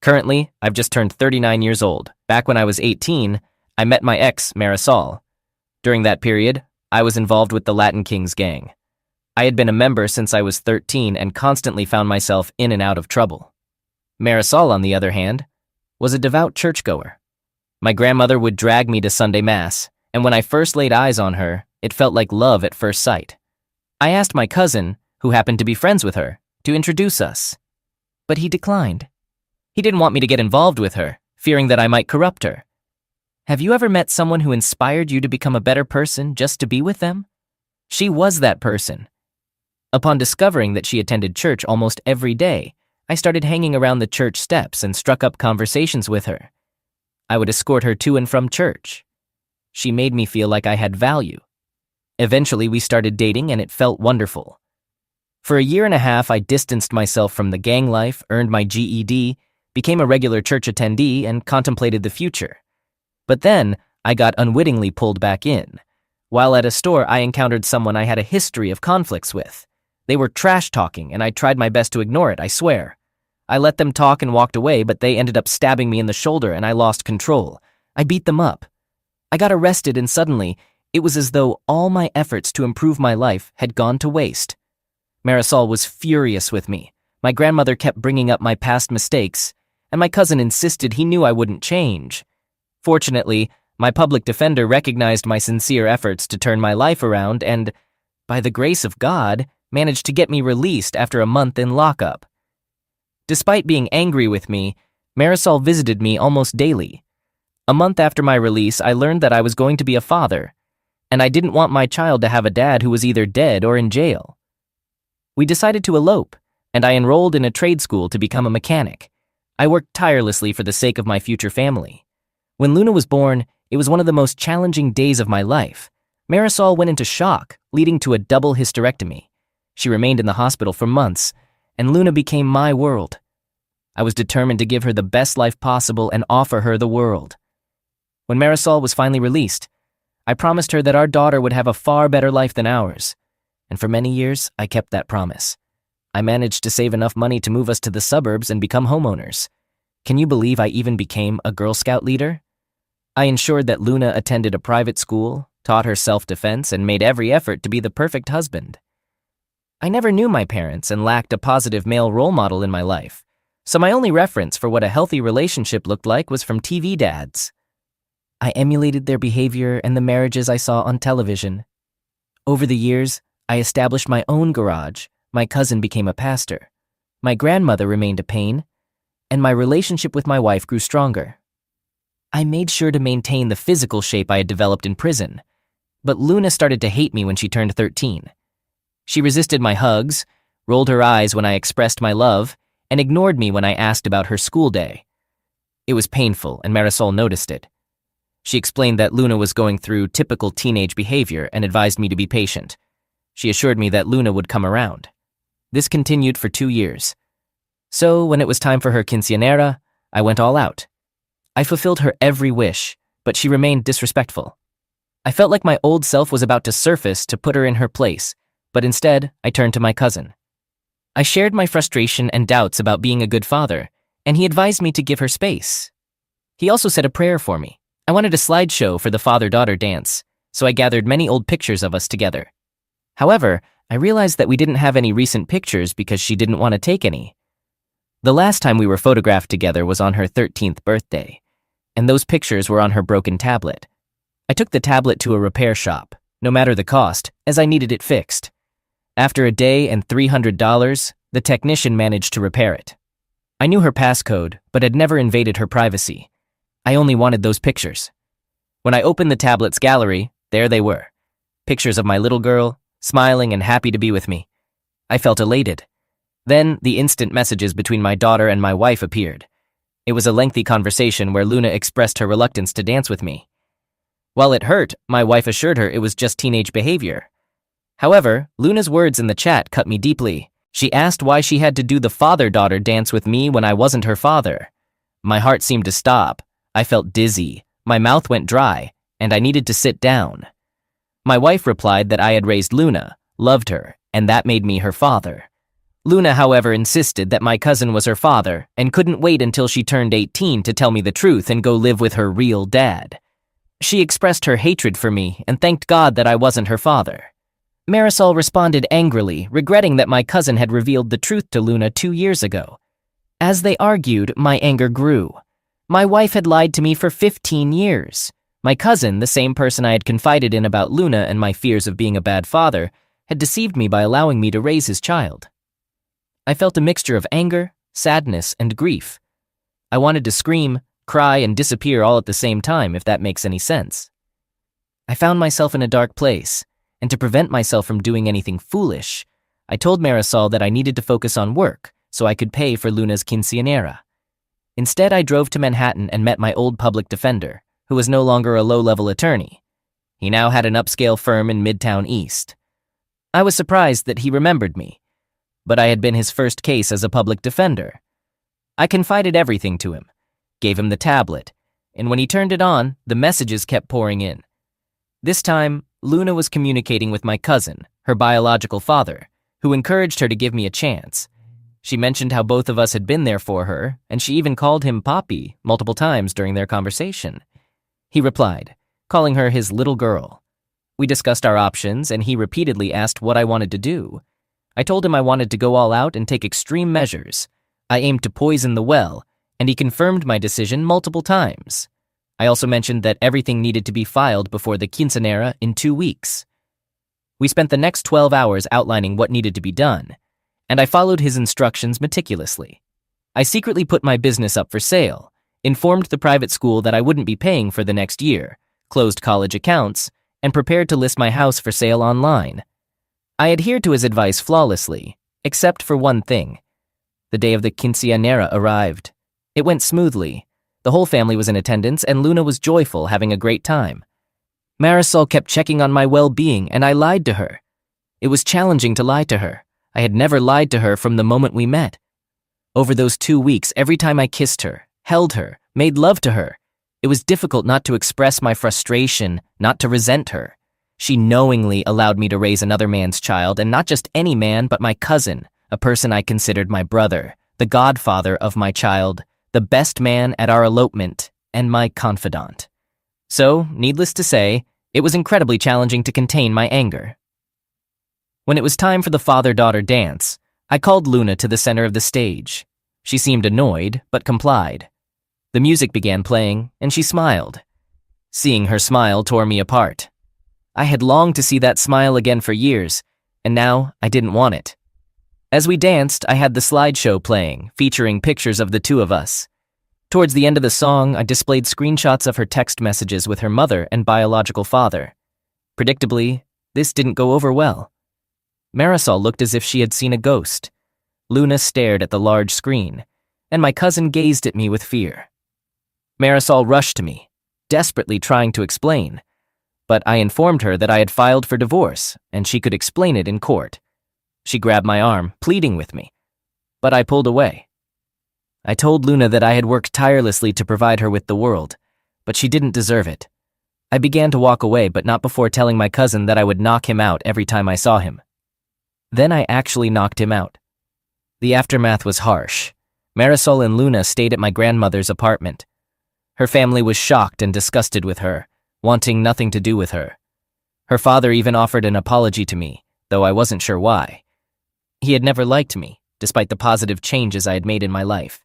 Currently, I've just turned 39 years old. Back when I was 18, I met my ex, Marisol. During that period, I was involved with the Latin Kings gang. I had been a member since I was 13 and constantly found myself in and out of trouble. Marisol, on the other hand, was a devout churchgoer. My grandmother would drag me to Sunday Mass, and when I first laid eyes on her, it felt like love at first sight. I asked my cousin, who happened to be friends with her, to introduce us. But he declined. He didn't want me to get involved with her, fearing that I might corrupt her. Have you ever met someone who inspired you to become a better person just to be with them? She was that person. Upon discovering that she attended church almost every day, I started hanging around the church steps and struck up conversations with her. I would escort her to and from church. She made me feel like I had value. Eventually, we started dating and it felt wonderful. For a year and a half, I distanced myself from the gang life, earned my GED, became a regular church attendee, and contemplated the future. But then, I got unwittingly pulled back in. While at a store, I encountered someone I had a history of conflicts with. They were trash-talking, and I tried my best to ignore it, I swear. I let them talk and walked away, but they ended up stabbing me in the shoulder and I lost control. I beat them up. I got arrested and suddenly, it was as though all my efforts to improve my life had gone to waste. Marisol was furious with me. My grandmother kept bringing up my past mistakes, and my cousin insisted he knew I wouldn't change. Fortunately, my public defender recognized my sincere efforts to turn my life around and, by the grace of God, managed to get me released after a month in lockup. Despite being angry with me, Marisol visited me almost daily. A month after my release, I learned that I was going to be a father, and I didn't want my child to have a dad who was either dead or in jail. We decided to elope, and I enrolled in a trade school to become a mechanic. I worked tirelessly for the sake of my future family. When Luna was born, it was one of the most challenging days of my life. Marisol went into shock, leading to a double hysterectomy. She remained in the hospital for months, and Luna became my world. I was determined to give her the best life possible and offer her the world. When Marisol was finally released, I promised her that our daughter would have a far better life than ours, and for many years, I kept that promise. I managed to save enough money to move us to the suburbs and become homeowners. Can you believe I even became a Girl Scout leader? I ensured that Luna attended a private school, taught her self-defense, and made every effort to be the perfect husband. I never knew my parents and lacked a positive male role model in my life, so my only reference for what a healthy relationship looked like was from TV dads. I emulated their behavior and the marriages I saw on television. Over the years, I established my own garage, my cousin became a pastor, my grandmother remained a pain, and my relationship with my wife grew stronger. I made sure to maintain the physical shape I had developed in prison, but Luna started to hate me when she turned 13. She resisted my hugs, rolled her eyes when I expressed my love, and ignored me when I asked about her school day. It was painful, and Marisol noticed it. She explained that Luna was going through typical teenage behavior and advised me to be patient. She assured me that Luna would come around. This continued for 2 years. So, when it was time for her quinceañera, I went all out. I fulfilled her every wish, but she remained disrespectful. I felt like my old self was about to surface to put her in her place, but instead, I turned to my cousin. I shared my frustration and doubts about being a good father, and he advised me to give her space. He also said a prayer for me. I wanted a slideshow for the father-daughter dance, so I gathered many old pictures of us together. However, I realized that we didn't have any recent pictures because she didn't want to take any. The last time we were photographed together was on her 13th birthday, and those pictures were on her broken tablet. I took the tablet to a repair shop, no matter the cost, as I needed it fixed. After a day and $300, the technician managed to repair it. I knew her passcode, but had never invaded her privacy. I only wanted those pictures. When I opened the tablet's gallery, there they were. Pictures of my little girl, smiling and happy to be with me. I felt elated. Then, the instant messages between my daughter and my wife appeared. It was a lengthy conversation where Luna expressed her reluctance to dance with me. While it hurt, my wife assured her it was just teenage behavior. However, Luna's words in the chat cut me deeply. She asked why she had to do the father-daughter dance with me when I wasn't her father. My heart seemed to stop. I felt dizzy, my mouth went dry, and I needed to sit down. My wife replied that I had raised Luna, loved her, and that made me her father. Luna, however, insisted that my cousin was her father and couldn't wait until she turned 18 to tell me the truth and go live with her real dad. She expressed her hatred for me and thanked God that I wasn't her father. Marisol responded angrily, regretting that my cousin had revealed the truth to Luna 2 years ago. As they argued, my anger grew. My wife had lied to me for 15 years. My cousin, the same person I had confided in about Luna and my fears of being a bad father, had deceived me by allowing me to raise his child. I felt a mixture of anger, sadness, and grief. I wanted to scream, cry, and disappear all at the same time, if that makes any sense. I found myself in a dark place, and to prevent myself from doing anything foolish, I told Marisol that I needed to focus on work so I could pay for Luna's quinceañera. Instead, I drove to Manhattan and met my old public defender, who was no longer a low-level attorney. He now had an upscale firm in Midtown East. I was surprised that he remembered me, but I had been his first case as a public defender. I confided everything to him, gave him the tablet, and when he turned it on, the messages kept pouring in. This time, Luna was communicating with my cousin, her biological father, who encouraged her to give me a chance. She mentioned how both of us had been there for her, and she even called him Papi multiple times during their conversation. He replied, calling her his little girl. We discussed our options, and he repeatedly asked what I wanted to do. I told him I wanted to go all out and take extreme measures. I aimed to poison the well, and he confirmed my decision multiple times. I also mentioned that everything needed to be filed before the quinceañera in 2 weeks. We spent the next 12 hours outlining what needed to be done, and I followed his instructions meticulously. I secretly put my business up for sale, informed the private school that I wouldn't be paying for the next year, closed college accounts, and prepared to list my house for sale online. I adhered to his advice flawlessly, except for one thing. The day of the quinceañera arrived. It went smoothly. The whole family was in attendance, and Luna was joyful, having a great time. Marisol kept checking on my well-being, and I lied to her. It was challenging to lie to her. I had never lied to her from the moment we met. Over those 2 weeks, every time I kissed her, held her, made love to her, it was difficult not to express my frustration, not to resent her. She knowingly allowed me to raise another man's child, and not just any man, but my cousin, a person I considered my brother, the godfather of my child, the best man at our elopement, and my confidant. So, needless to say, it was incredibly challenging to contain my anger. When it was time for the father-daughter dance, I called Luna to the center of the stage. She seemed annoyed, but complied. The music began playing, and she smiled. Seeing her smile tore me apart. I had longed to see that smile again for years, and now I didn't want it. As we danced, I had the slideshow playing, featuring pictures of the two of us. Towards the end of the song, I displayed screenshots of her text messages with her mother and biological father. Predictably, this didn't go over well. Marisol looked as if she had seen a ghost. Luna stared at the large screen, and my cousin gazed at me with fear. Marisol rushed to me, desperately trying to explain, but I informed her that I had filed for divorce and she could explain it in court. She grabbed my arm, pleading with me, but I pulled away. I told Luna that I had worked tirelessly to provide her with the world, but she didn't deserve it. I began to walk away, but not before telling my cousin that I would knock him out every time I saw him. Then I actually knocked him out. The aftermath was harsh. Marisol and Luna stayed at my grandmother's apartment. Her family was shocked and disgusted with her, wanting nothing to do with her. Her father even offered an apology to me, though I wasn't sure why. He had never liked me, despite the positive changes I had made in my life.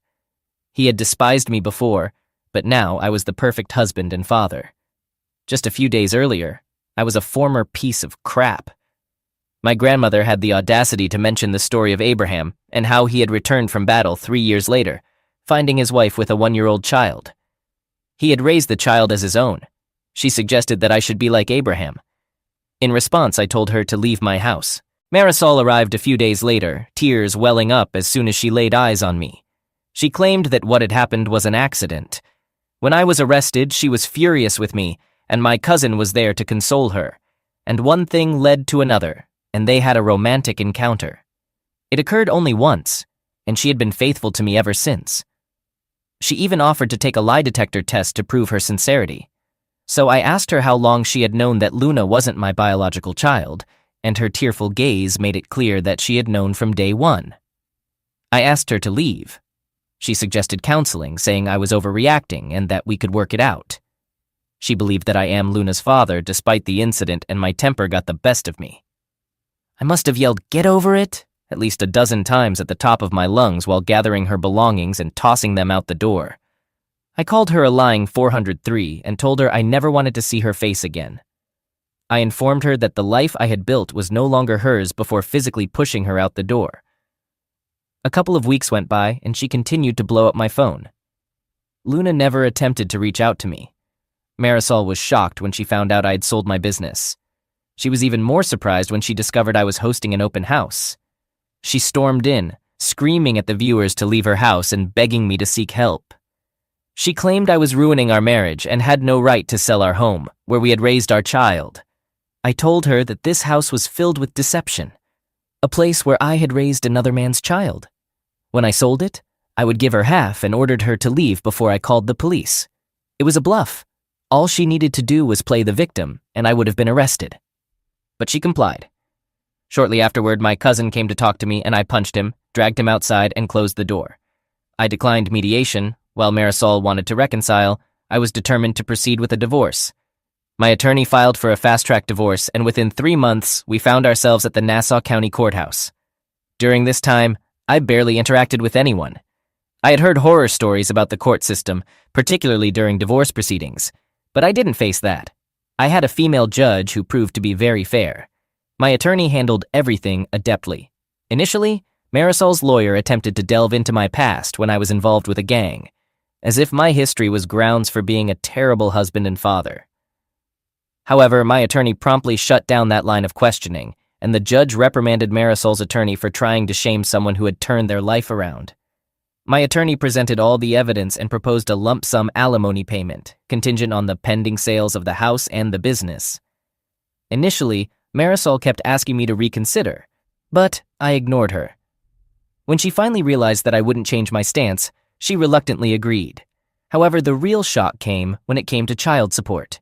He had despised me before, but now I was the perfect husband and father. Just a few days earlier, I was a former piece of crap. My grandmother had the audacity to mention the story of Abraham and how he had returned from battle 3 years later, finding his wife with a 1-year-old child. He had raised the child as his own. She suggested that I should be like Abraham. In response, I told her to leave my house. Marisol arrived a few days later, tears welling up as soon as she laid eyes on me. She claimed that what had happened was an accident. When I was arrested, she was furious with me, and my cousin was there to console her. And one thing led to another, and they had a romantic encounter. It occurred only once, and she had been faithful to me ever since. She even offered to take a lie detector test to prove her sincerity. So I asked her how long she had known that Luna wasn't my biological child, and her tearful gaze made it clear that she had known from day one. I asked her to leave. She suggested counseling, saying I was overreacting and that we could work it out. She believed that I am Luna's father despite the incident, and my temper got the best of me. I must have yelled, "Get over it!" at least a dozen times at the top of my lungs while gathering her belongings and tossing them out the door. I called her a lying 403 and told her I never wanted to see her face again. I informed her that the life I had built was no longer hers before physically pushing her out the door. A couple of weeks went by and she continued to blow up my phone. Luna never attempted to reach out to me. Marisol was shocked when she found out I had sold my business. She was even more surprised when she discovered I was hosting an open house. She stormed in, screaming at the viewers to leave her house and begging me to seek help. She claimed I was ruining our marriage and had no right to sell our home, where we had raised our child. I told her that this house was filled with deception, a place where I had raised another man's child. When I sold it, I would give her half and ordered her to leave before I called the police. It was a bluff. All she needed to do was play the victim, and I would have been arrested. But she complied. Shortly afterward, my cousin came to talk to me and I punched him, dragged him outside, and closed the door. I declined mediation. While Marisol wanted to reconcile, I was determined to proceed with a divorce. My attorney filed for a fast-track divorce, and within 3 months, we found ourselves at the Nassau County Courthouse. During this time, I barely interacted with anyone. I had heard horror stories about the court system, particularly during divorce proceedings, but I didn't face that. I had a female judge who proved to be very fair. My attorney handled everything adeptly. Initially, Marisol's lawyer attempted to delve into my past when I was involved with a gang, as if my history was grounds for being a terrible husband and father. However, my attorney promptly shut down that line of questioning, and the judge reprimanded Marisol's attorney for trying to shame someone who had turned their life around. My attorney presented all the evidence and proposed a lump sum alimony payment, contingent on the pending sales of the house and the business. Initially, Marisol kept asking me to reconsider, but I ignored her. When she finally realized that I wouldn't change my stance, she reluctantly agreed. However, the real shock came when it came to child support.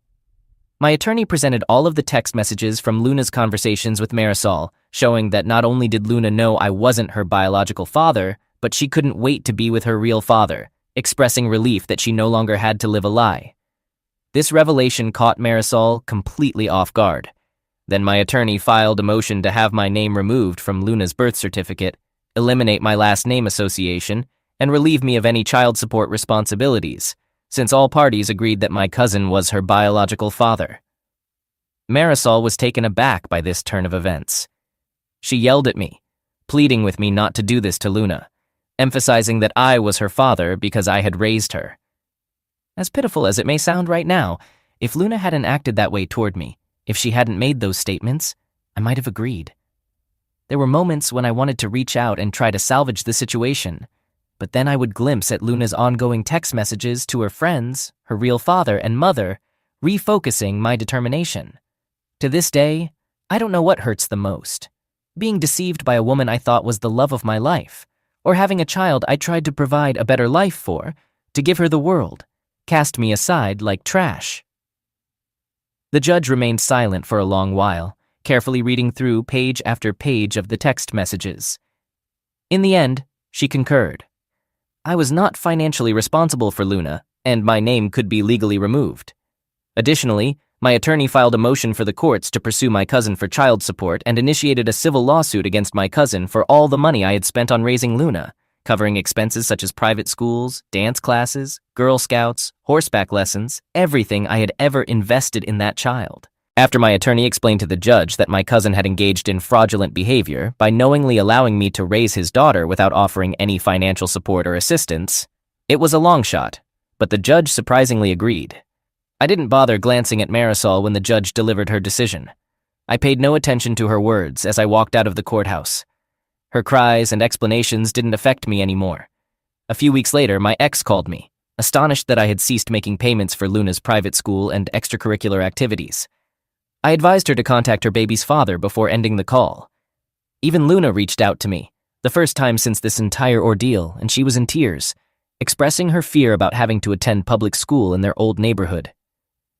My attorney presented all of the text messages from Luna's conversations with Marisol, showing that not only did Luna know I wasn't her biological father, but she couldn't wait to be with her real father, expressing relief that she no longer had to live a lie. This revelation caught Marisol completely off guard. Then my attorney filed a motion to have my name removed from Luna's birth certificate, eliminate my last name association, and relieve me of any child support responsibilities, since all parties agreed that my cousin was her biological father. Marisol was taken aback by this turn of events. She yelled at me, pleading with me not to do this to Luna, emphasizing that I was her father because I had raised her. As pitiful as it may sound right now, if Luna hadn't acted that way toward me, if she hadn't made those statements, I might have agreed. There were moments when I wanted to reach out and try to salvage the situation, but then I would glimpse at Luna's ongoing text messages to her friends, her real father and mother, refocusing my determination. To this day, I don't know what hurts the most: being deceived by a woman I thought was the love of my life, or having a child I tried to provide a better life for, to give her the world, cast me aside like trash. The judge remained silent for a long while, carefully reading through page after page of the text messages. In the end, she concurred. I was not financially responsible for Luna, and my name could be legally removed. Additionally, my attorney filed a motion for the courts to pursue my cousin for child support and initiated a civil lawsuit against my cousin for all the money I had spent on raising Luna, covering expenses such as private schools, dance classes, Girl Scouts, horseback lessons, everything I had ever invested in that child. After my attorney explained to the judge that my cousin had engaged in fraudulent behavior by knowingly allowing me to raise his daughter without offering any financial support or assistance, it was a long shot, but the judge surprisingly agreed. I didn't bother glancing at Marisol when the judge delivered her decision. I paid no attention to her words as I walked out of the courthouse. Her cries and explanations didn't affect me anymore. A few weeks later, my ex called me, astonished that I had ceased making payments for Luna's private school and extracurricular activities. I advised her to contact her baby's father before ending the call. Even Luna reached out to me, the first time since this entire ordeal, and she was in tears, expressing her fear about having to attend public school in their old neighborhood.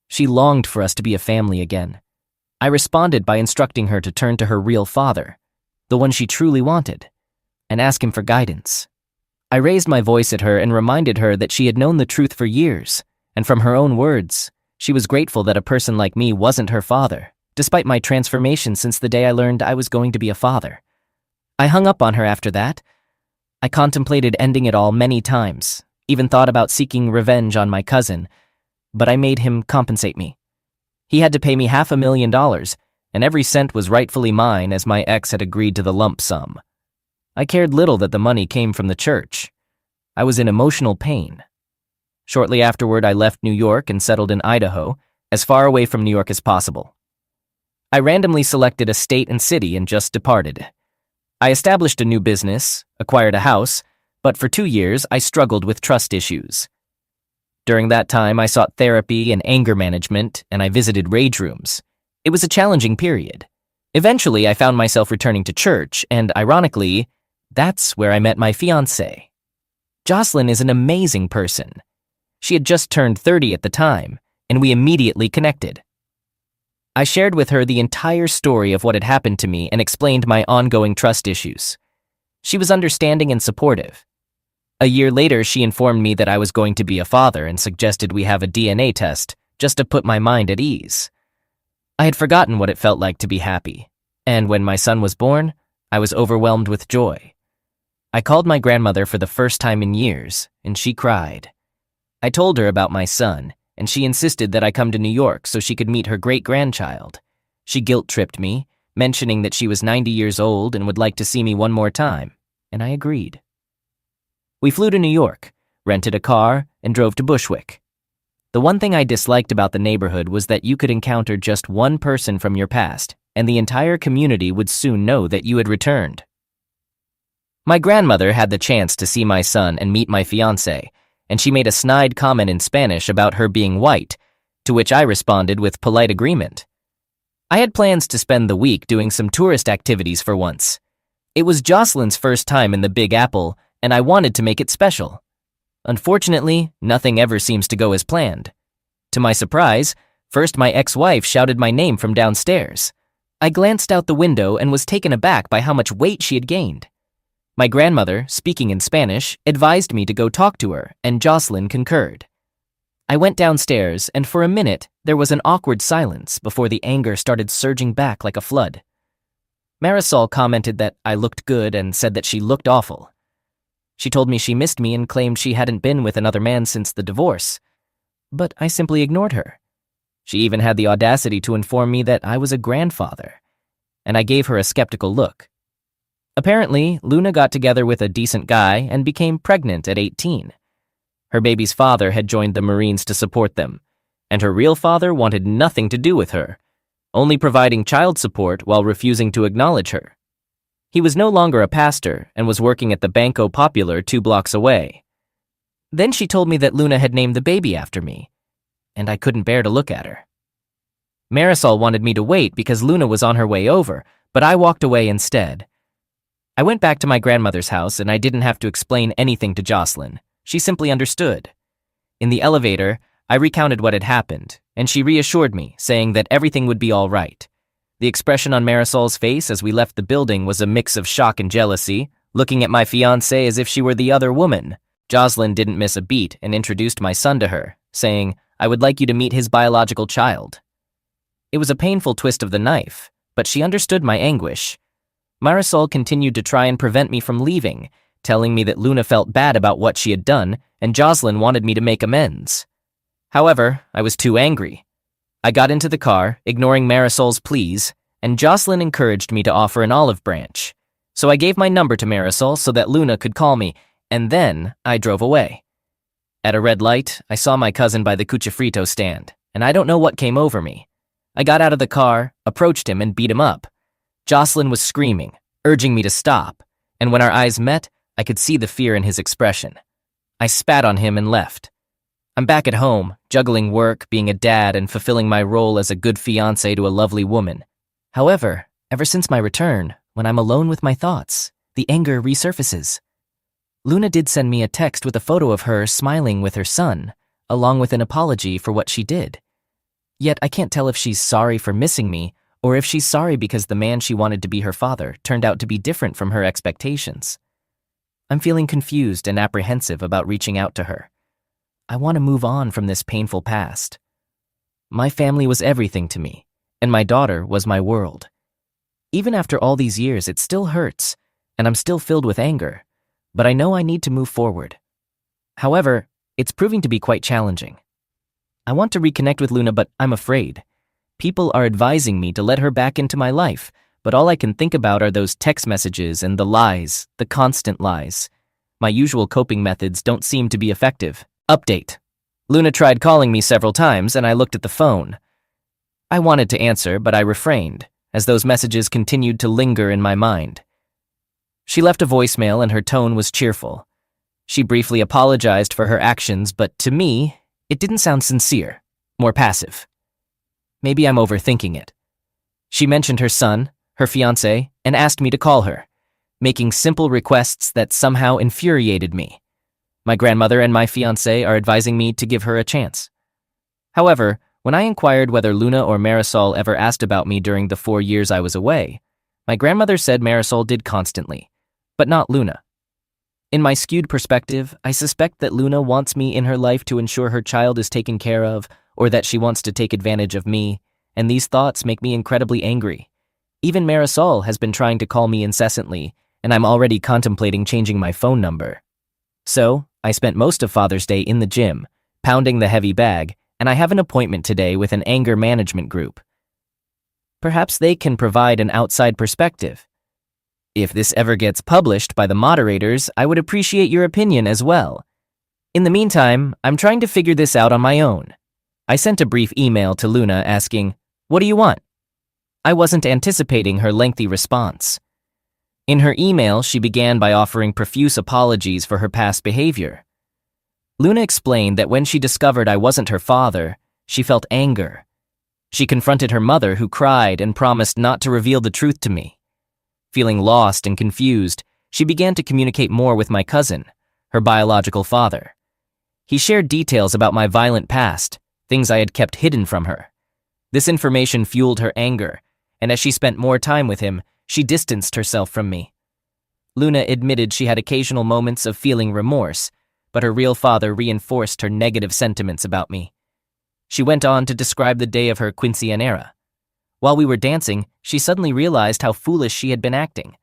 She longed for us to be a family again. I responded by instructing her to turn to her real father, the one she truly wanted. and ask him for guidance. I raised my voice at her and reminded her that she had known the truth for years, and from her own words, she was grateful that a person like me wasn't her father, despite my transformation since the day I learned I was going to be a father. I hung up on her after that. I contemplated ending it all many times, even thought about seeking revenge on my cousin, but I made him compensate me. He had to pay me $500,000, and every cent was rightfully mine as my ex had agreed to the lump sum. I cared little that the money came from the church. I was in emotional pain. Shortly afterward, I left New York and settled in Idaho, as far away from New York as possible. I randomly selected a state and city and just departed. I established a new business, acquired a house, but for 2 years I struggled with trust issues. During that time, I sought therapy and anger management, and I visited rage rooms. It was a challenging period. Eventually, I found myself returning to church, and ironically, that's where I met my fiancée. Jocelyn is an amazing person. She had just turned 30 at the time, and we immediately connected. I shared with her the entire story of what had happened to me and explained my ongoing trust issues. She was understanding and supportive. A year later, she informed me that I was going to be a father and suggested we have a DNA test just to put my mind at ease. I had forgotten what it felt like to be happy, and when my son was born, I was overwhelmed with joy. I called my grandmother for the first time in years, and she cried. I told her about my son, and she insisted that I come to New York so she could meet her great-grandchild. She guilt-tripped me, mentioning that she was 90 years old and would like to see me one more time, and I agreed. We flew to New York, rented a car, and drove to Bushwick. The one thing I disliked about the neighborhood was that you could encounter just one person from your past, and the entire community would soon know that you had returned. My grandmother had the chance to see my son and meet my fiancé, and she made a snide comment in Spanish about her being white, to which I responded with polite agreement. I had plans to spend the week doing some tourist activities for once. It was Jocelyn's first time in the Big Apple, and I wanted to make it special. Unfortunately, nothing ever seems to go as planned. To my surprise, first my ex-wife shouted my name from downstairs. I glanced out the window and was taken aback by how much weight she had gained. My grandmother, speaking in Spanish, advised me to go talk to her, and Jocelyn concurred. I went downstairs, and for a minute, there was an awkward silence before the anger started surging back like a flood. Marisol commented that I looked good and said that she looked awful. She told me she missed me and claimed she hadn't been with another man since the divorce. But I simply ignored her. She even had the audacity to inform me that I was a grandfather, and I gave her a skeptical look. Apparently, Luna got together with a decent guy and became pregnant at 18. Her baby's father had joined the Marines to support them, and her real father wanted nothing to do with her, only providing child support while refusing to acknowledge her. He was no longer a pastor and was working at the Banco Popular 2 blocks away. Then she told me that Luna had named the baby after me, and I couldn't bear to look at her. Marisol wanted me to wait because Luna was on her way over, but I walked away instead. I went back to my grandmother's house and I didn't have to explain anything to Jocelyn. She simply understood. In the elevator, I recounted what had happened, and she reassured me, saying that everything would be all right. The expression on Marisol's face as we left the building was a mix of shock and jealousy, looking at my fiancée as if she were the other woman. Jocelyn didn't miss a beat and introduced my son to her, saying, "I would like you to meet his biological child." It was a painful twist of the knife, but she understood my anguish. Marisol continued to try and prevent me from leaving, telling me that Luna felt bad about what she had done, and Jocelyn wanted me to make amends. However, I was too angry. I got into the car, ignoring Marisol's pleas, and Jocelyn encouraged me to offer an olive branch. So I gave my number to Marisol so that Luna could call me, and then I drove away. At a red light, I saw my cousin by the cuchifrito stand, and I don't know what came over me. I got out of the car, approached him, and beat him up. Jocelyn was screaming, urging me to stop, and when our eyes met, I could see the fear in his expression. I spat on him and left. I'm back at home, juggling work, being a dad, and fulfilling my role as a good fiancé to a lovely woman. However, ever since my return, when I'm alone with my thoughts, the anger resurfaces. Luna did send me a text with a photo of her smiling with her son, along with an apology for what she did. Yet I can't tell if she's sorry for missing me, or if she's sorry because the man she wanted to be her father turned out to be different from her expectations. I'm feeling confused and apprehensive about reaching out to her. I want to move on from this painful past. My family was everything to me, and my daughter was my world. Even after all these years, it still hurts, and I'm still filled with anger, but I know I need to move forward. However, it's proving to be quite challenging. I want to reconnect with Luna, but I'm afraid. People are advising me to let her back into my life, but all I can think about are those text messages and the lies, the constant lies. My usual coping methods don't seem to be effective. Update. Luna tried calling me several times, and I looked at the phone. I wanted to answer, but I refrained, as those messages continued to linger in my mind. She left a voicemail, and her tone was cheerful. She briefly apologized for her actions, but to me, it didn't sound sincere, more passive. Maybe I'm overthinking it. She mentioned her son, her fiancé, and asked me to call her, making simple requests that somehow infuriated me. My grandmother and my fiancé are advising me to give her a chance. However, when I inquired whether Luna or Marisol ever asked about me during the 4 years I was away, my grandmother said Marisol did constantly, but not Luna. In my skewed perspective, I suspect that Luna wants me in her life to ensure her child is taken care of, or that she wants to take advantage of me, and these thoughts make me incredibly angry. Even Marisol has been trying to call me incessantly, and I'm already contemplating changing my phone number. So, I spent most of Father's Day in the gym, pounding the heavy bag, and I have an appointment today with an anger management group. Perhaps they can provide an outside perspective. If this ever gets published by the moderators, I would appreciate your opinion as well. In the meantime, I'm trying to figure this out on my own. I sent a brief email to Luna asking, "What do you want?" I wasn't anticipating her lengthy response. In her email, she began by offering profuse apologies for her past behavior. Luna explained that when she discovered I wasn't her father, she felt anger. She confronted her mother, who cried and promised not to reveal the truth to me. Feeling lost and confused, she began to communicate more with my cousin, her biological father. He shared details about my violent past, things I had kept hidden from her. This information fueled her anger, and as she spent more time with him, she distanced herself from me. Luna admitted she had occasional moments of feeling remorse, but her real father reinforced her negative sentiments about me. She went on to describe the day of her quinceañera. While we were dancing, she suddenly realized how foolish she had been acting.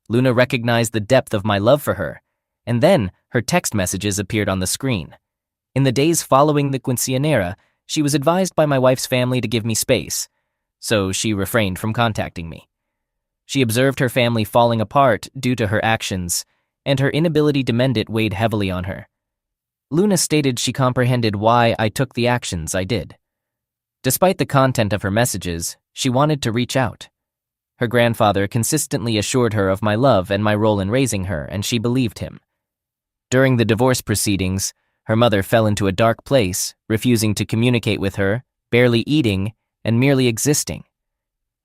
Luna recognized the depth of my love for her, and then her text messages appeared on the screen. In the days following the quinceañera, she was advised by my wife's family to give me space, so she refrained from contacting me. She observed her family falling apart due to her actions, and her inability to mend it weighed heavily on her. Luna stated she comprehended why I took the actions I did. Despite the content of her messages, she wanted to reach out. Her grandfather consistently assured her of my love and my role in raising her, and she believed him. During the divorce proceedings, her mother fell into a dark place, refusing to communicate with her, barely eating, and merely existing.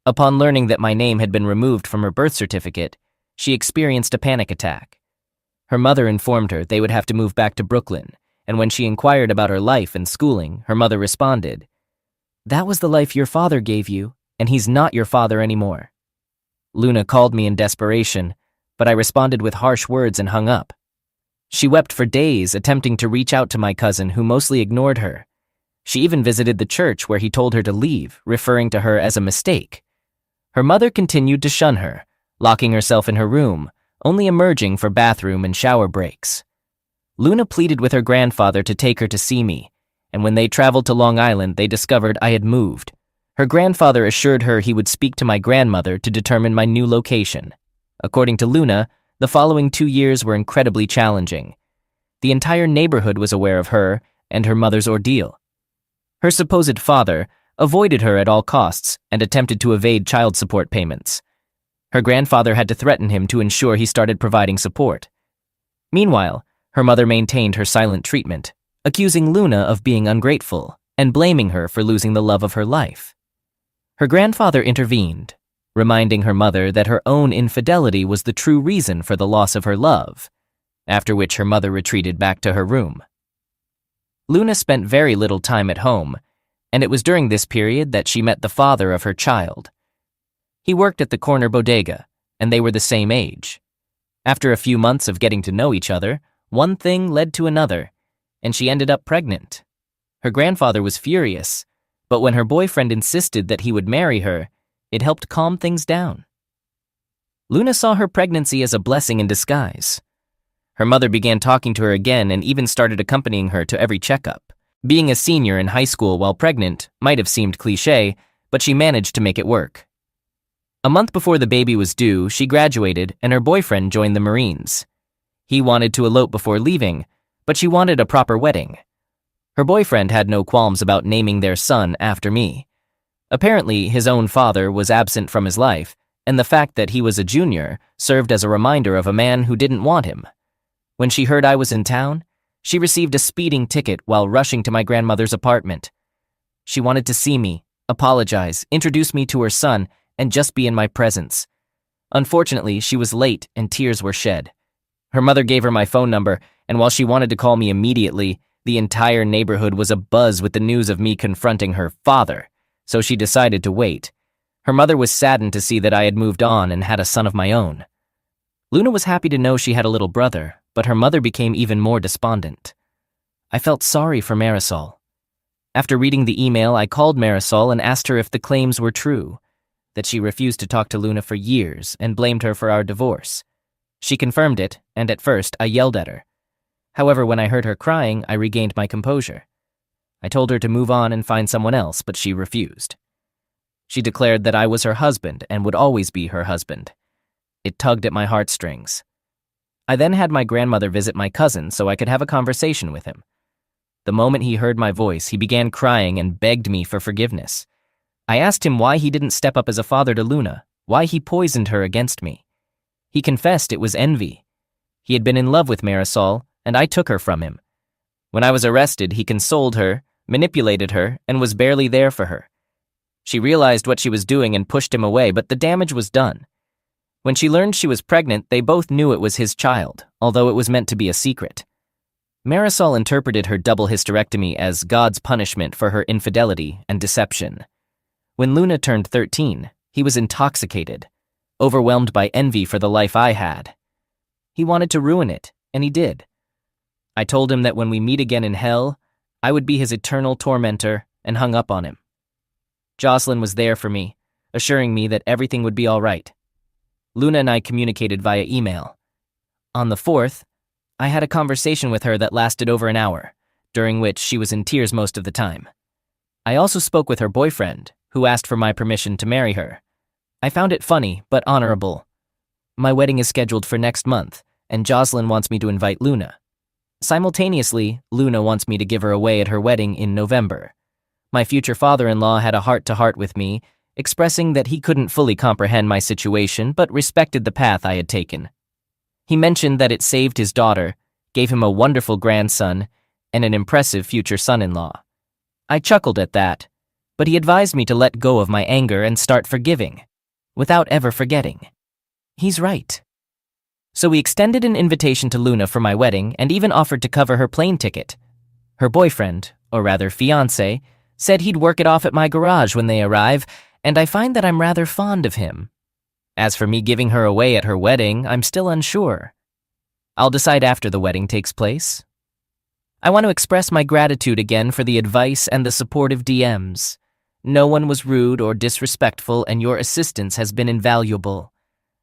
Upon learning that my name had been removed from her birth certificate, she experienced a panic attack. Her mother informed her they would have to move back to Brooklyn, and when she inquired about her life and schooling, her mother responded, "That was the life your father gave you, and he's not your father anymore." Luna called me in desperation, but I responded with harsh words and hung up. She wept for days, attempting to reach out to my cousin, who mostly ignored her. She even visited the church where he told her to leave, referring to her as a mistake. Her mother continued to shun her, locking herself in her room, only emerging for bathroom and shower breaks. Luna pleaded with her grandfather to take her to see me, and when they traveled to Long Island, they discovered I had moved. Her grandfather assured her he would speak to my grandmother to determine my new location. According to Luna, the following 2 years were incredibly challenging. The entire neighborhood was aware of her and her mother's ordeal. Her supposed father avoided her at all costs and attempted to evade child support payments. Her grandfather had to threaten him to ensure he started providing support. Meanwhile, her mother maintained her silent treatment, accusing Luna of being ungrateful and blaming her for losing the love of her life. Her grandfather intervened, reminding her mother that her own infidelity was the true reason for the loss of her love, after which her mother retreated back to her room. Luna spent very little time at home, and it was during this period that she met the father of her child. He worked at the corner bodega, and they were the same age. After a few months of getting to know each other, one thing led to another, and she ended up pregnant. Her grandfather was furious, but when her boyfriend insisted that he would marry her, it helped calm things down. Luna saw her pregnancy as a blessing in disguise. Her mother began talking to her again and even started accompanying her to every checkup. Being a senior in high school while pregnant might have seemed cliché, but she managed to make it work. A month before the baby was due, she graduated and her boyfriend joined the Marines. He wanted to elope before leaving, but she wanted a proper wedding. Her boyfriend had no qualms about naming their son after me. Apparently, his own father was absent from his life, and the fact that he was a junior served as a reminder of a man who didn't want him. When she heard I was in town, she received a speeding ticket while rushing to my grandmother's apartment. She wanted to see me, apologize, introduce me to her son, and just be in my presence. Unfortunately, she was late and tears were shed. Her mother gave her my phone number, and while she wanted to call me immediately, the entire neighborhood was abuzz with the news of me confronting her father, so she decided to wait. Her mother was saddened to see that I had moved on and had a son of my own. Luna was happy to know she had a little brother, but her mother became even more despondent. I felt sorry for Marisol. After reading the email, I called Marisol and asked her if the claims were true, that she refused to talk to Luna for years and blamed her for our divorce. She confirmed it, and at first I yelled at her. However, when I heard her crying, I regained my composure. I told her to move on and find someone else, but she refused. She declared that I was her husband and would always be her husband. It tugged at my heartstrings. I then had my grandmother visit my cousin so I could have a conversation with him. The moment he heard my voice, he began crying and begged me for forgiveness. I asked him why he didn't step up as a father to Luna, why he poisoned her against me. He confessed it was envy. He had been in love with Marisol, and I took her from him. When I was arrested, he consoled her, manipulated her, and was barely there for her. She realized what she was doing and pushed him away, but the damage was done. When she learned she was pregnant, they both knew it was his child, although it was meant to be a secret. Marisol interpreted her double hysterectomy as God's punishment for her infidelity and deception. When Luna turned 13, he was intoxicated, overwhelmed by envy for the life I had. He wanted to ruin it, and he did. I told him that when we meet again in hell, I would be his eternal tormentor, and hung up on him. Jocelyn was there for me, assuring me that everything would be all right. Luna and I communicated via email. On the 4th, I had a conversation with her that lasted over an hour, during which she was in tears most of the time. I also spoke with her boyfriend, who asked for my permission to marry her. I found it funny, but honorable. My wedding is scheduled for next month, and Jocelyn wants me to invite Luna. Simultaneously, Luna wants me to give her away at her wedding in November. My future father-in-law had a heart-to-heart with me, expressing that he couldn't fully comprehend my situation but respected the path I had taken. He mentioned that it saved his daughter, gave him a wonderful grandson, and an impressive future son-in-law. I chuckled at that, but he advised me to let go of my anger and start forgiving, without ever forgetting. He's right. So we extended an invitation to Luna for my wedding and even offered to cover her plane ticket. Her boyfriend, or rather fiancé, said he'd work it off at my garage when they arrive, and I find that I'm rather fond of him. As for me giving her away at her wedding, I'm still unsure. I'll decide after the wedding takes place. I want to express my gratitude again for the advice and the supportive DMs. No one was rude or disrespectful, and your assistance has been invaluable.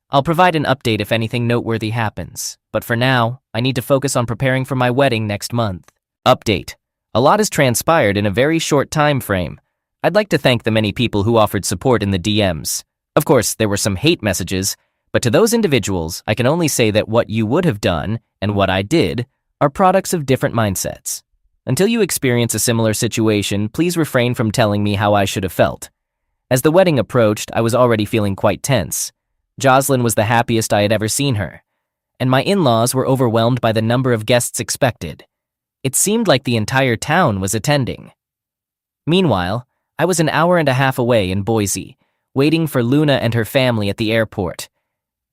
I'll provide an update if anything noteworthy happens, but for now, I need to focus on preparing for my wedding next month. Update. A lot has transpired in a very short time frame. I'd like to thank the many people who offered support in the DMs. Of course, there were some hate messages, but to those individuals, I can only say that what you would have done and what I did are products of different mindsets. Until you experience a similar situation, please refrain from telling me how I should have felt. As the wedding approached, I was already feeling quite tense. Jocelyn was the happiest I had ever seen her, and my in-laws were overwhelmed by the number of guests expected. It seemed like the entire town was attending. Meanwhile, I was an hour and a half away in Boise, waiting for Luna and her family at the airport.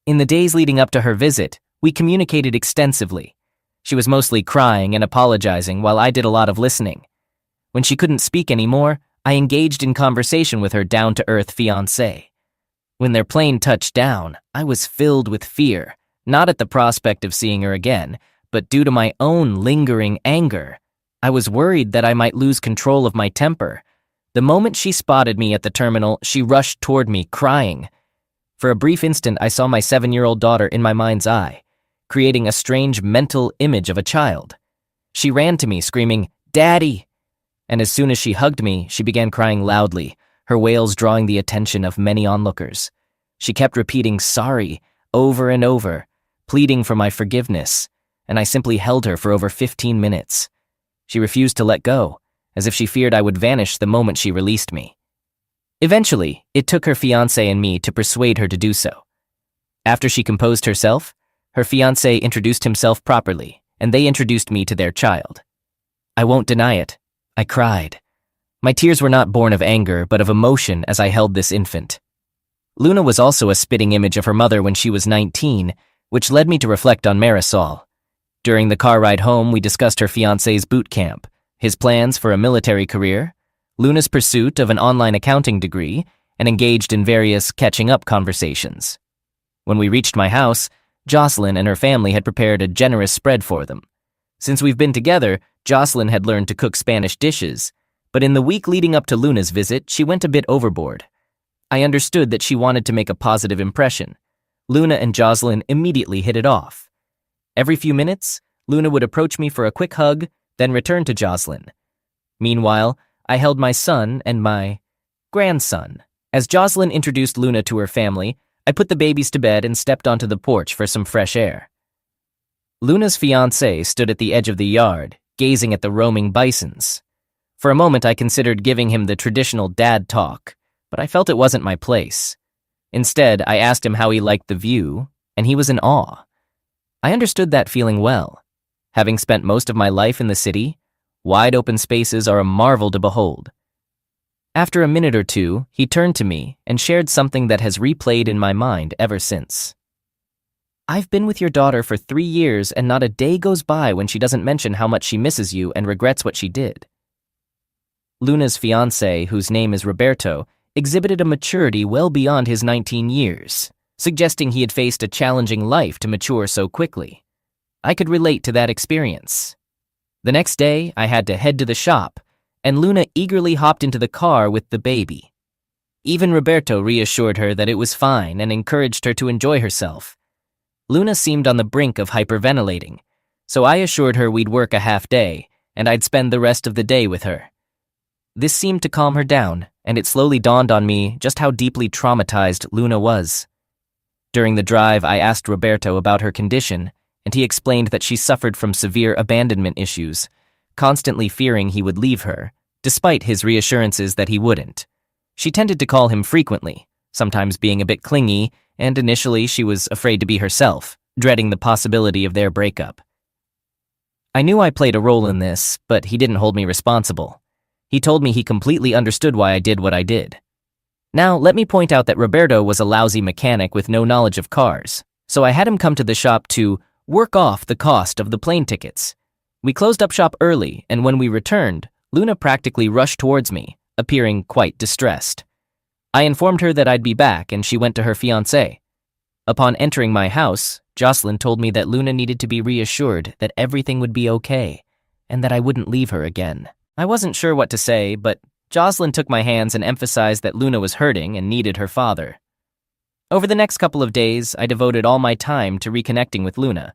In the days leading up to her visit, we communicated extensively. She was mostly crying and apologizing while I did a lot of listening. When she couldn't speak anymore, I engaged in conversation with her down-to-earth fiancé. When their plane touched down, I was filled with fear, not at the prospect of seeing her again, but due to my own lingering anger. I was worried that I might lose control of my temper. The moment she spotted me at the terminal, she rushed toward me, crying. For a brief instant, I saw my 7-year-old daughter in my mind's eye, creating a strange mental image of a child. She ran to me, screaming, "Daddy!" And as soon as she hugged me, she began crying loudly, her wails drawing the attention of many onlookers. She kept repeating "sorry" over and over, pleading for my forgiveness, and I simply held her for over 15 minutes. She refused to let go, as if she feared I would vanish the moment she released me. Eventually, it took her fiancé and me to persuade her to do so. After she composed herself, her fiancé introduced himself properly, and they introduced me to their child. I won't deny it. I cried. My tears were not born of anger, but of emotion as I held this infant. Luna was also a spitting image of her mother when she was 19, which led me to reflect on Marisol. During the car ride home, we discussed her fiancé's boot camp, his plans for a military career, Luna's pursuit of an online accounting degree, and engaged in various catching-up conversations. When we reached my house, Jocelyn and her family had prepared a generous spread for them. Since we've been together, Jocelyn had learned to cook Spanish dishes, but in the week leading up to Luna's visit, she went a bit overboard. I understood that she wanted to make a positive impression. Luna and Jocelyn immediately hit it off. Every few minutes, Luna would approach me for a quick hug, then return to Jocelyn. Meanwhile, I held my son and my grandson. As Jocelyn introduced Luna to her family, I put the babies to bed and stepped onto the porch for some fresh air. Luna's fiancé stood at the edge of the yard, gazing at the roaming bisons. For a moment, I considered giving him the traditional dad talk, but I felt it wasn't my place. Instead, I asked him how he liked the view, and he was in awe. I understood that feeling well. Having spent most of my life in the city, wide open spaces are a marvel to behold. After a minute or two, he turned to me and shared something that has replayed in my mind ever since. "I've been with your daughter for 3 years and not a day goes by when she doesn't mention how much she misses you and regrets what she did." Luna's fiancé, whose name is Roberto, exhibited a maturity well beyond his 19 years, suggesting he had faced a challenging life to mature so quickly. I could relate to that experience. The next day, I had to head to the shop, and Luna eagerly hopped into the car with the baby. Even Roberto reassured her that it was fine and encouraged her to enjoy herself. Luna seemed on the brink of hyperventilating, so I assured her we'd work a half day, and I'd spend the rest of the day with her. This seemed to calm her down, and it slowly dawned on me just how deeply traumatized Luna was. During the drive, I asked Roberto about her condition, and he explained that she suffered from severe abandonment issues, constantly fearing he would leave her, despite his reassurances that he wouldn't. She tended to call him frequently, sometimes being a bit clingy, and initially she was afraid to be herself, dreading the possibility of their breakup. I knew I played a role in this, but he didn't hold me responsible. He told me he completely understood why I did what I did. Now, let me point out that Roberto was a lousy mechanic with no knowledge of cars, so I had him come to the shop to work off the cost of the plane tickets. We closed up shop early, and when we returned, Luna practically rushed towards me, appearing quite distressed. I informed her that I'd be back, and she went to her fiancé. Upon entering my house, Jocelyn told me that Luna needed to be reassured that everything would be okay, and that I wouldn't leave her again. I wasn't sure what to say, but Jocelyn took my hands and emphasized that Luna was hurting and needed her father. Over the next couple of days, I devoted all my time to reconnecting with Luna.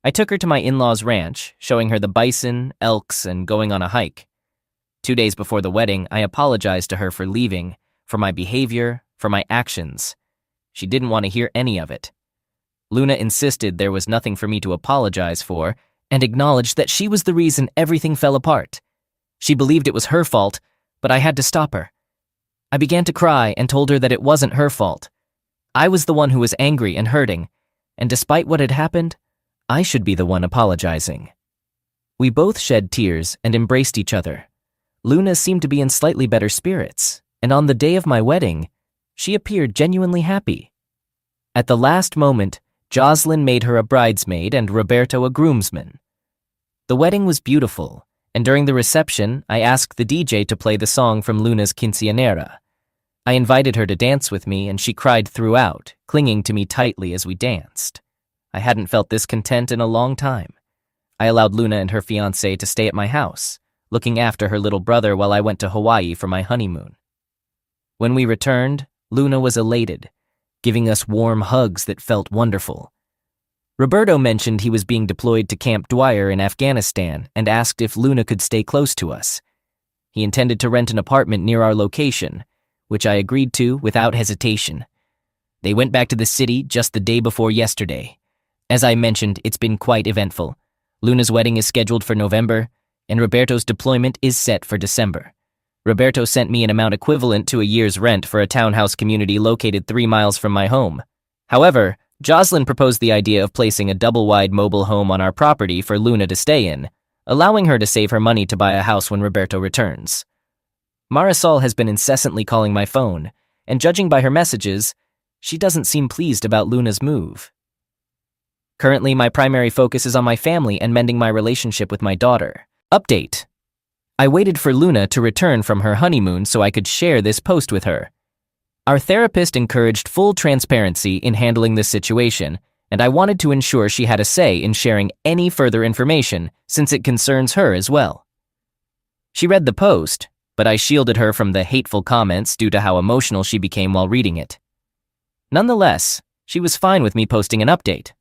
I took her to my in-laws' ranch, showing her the bison, elks, and going on a hike. 2 days before the wedding, I apologized to her for leaving, for my behavior, for my actions. She didn't want to hear any of it. Luna insisted there was nothing for me to apologize for, and acknowledged that she was the reason everything fell apart. She believed it was her fault, but I had to stop her. I began to cry and told her that it wasn't her fault. I was the one who was angry and hurting, and despite what had happened, I should be the one apologizing. We both shed tears and embraced each other. Luna seemed to be in slightly better spirits, and on the day of my wedding, she appeared genuinely happy. At the last moment, Jocelyn made her a bridesmaid and Roberto a groomsman. The wedding was beautiful, and during the reception, I asked the DJ to play the song from Luna's quinceañera. I invited her to dance with me, and she cried throughout, clinging to me tightly as we danced. I hadn't felt this content in a long time. I allowed Luna and her fiancé to stay at my house, looking after her little brother while I went to Hawaii for my honeymoon. When we returned, Luna was elated, giving us warm hugs that felt wonderful. Roberto mentioned he was being deployed to Camp Dwyer in Afghanistan and asked if Luna could stay close to us. He intended to rent an apartment near our location, which I agreed to without hesitation. They went back to the city just the day before yesterday. As I mentioned, it's been quite eventful. Luna's wedding is scheduled for November, and Roberto's deployment is set for December. Roberto sent me an amount equivalent to a year's rent for a townhouse community located 3 miles from my home. However, Jocelyn proposed the idea of placing a double-wide mobile home on our property for Luna to stay in, allowing her to save her money to buy a house when Roberto returns. Marisol has been incessantly calling my phone, and judging by her messages, she doesn't seem pleased about Luna's move. Currently, my primary focus is on my family and mending my relationship with my daughter. Update. I waited for Luna to return from her honeymoon so I could share this post with her. Our therapist encouraged full transparency in handling this situation, and I wanted to ensure she had a say in sharing any further information since it concerns her as well. She read the post, but I shielded her from the hateful comments due to how emotional she became while reading it. Nonetheless, she was fine with me posting an update.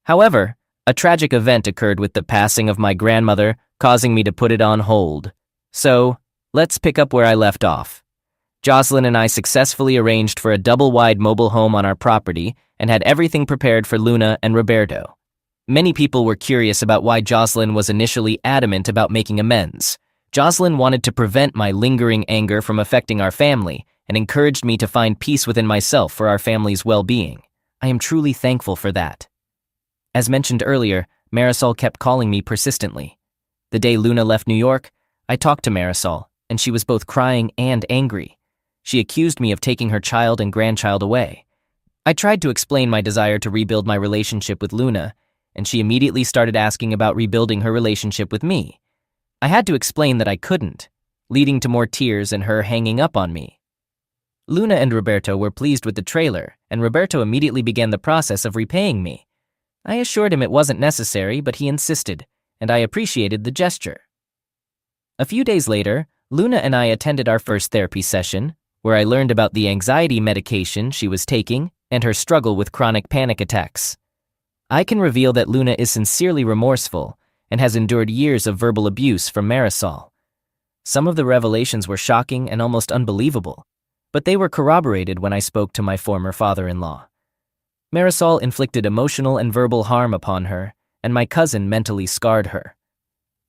However, a tragic event occurred with the passing of my grandmother, causing me to put it on hold. So, let's pick up where I left off. Jocelyn and I successfully arranged for a double-wide mobile home on our property and had everything prepared for Luna and Roberto. Many people were curious about why Jocelyn was initially adamant about making amends. Jocelyn wanted to prevent my lingering anger from affecting our family and encouraged me to find peace within myself for our family's well-being. I am truly thankful for that. As mentioned earlier, Marisol kept calling me persistently. The day Luna left New York, I talked to Marisol, and she was both crying and angry. She accused me of taking her child and grandchild away. I tried to explain my desire to rebuild my relationship with Luna, and she immediately started asking about rebuilding her relationship with me. I had to explain that I couldn't, leading to more tears and her hanging up on me. Luna and Roberto were pleased with the trailer, and Roberto immediately began the process of repaying me. I assured him it wasn't necessary, but he insisted, and I appreciated the gesture. A few days later, Luna and I attended our first therapy session, where I learned about the anxiety medication she was taking and her struggle with chronic panic attacks. I can reveal that Luna is sincerely remorseful and has endured years of verbal abuse from Marisol. Some of the revelations were shocking and almost unbelievable, but they were corroborated when I spoke to my former father-in-law. Marisol inflicted emotional and verbal harm upon her, and my cousin mentally scarred her.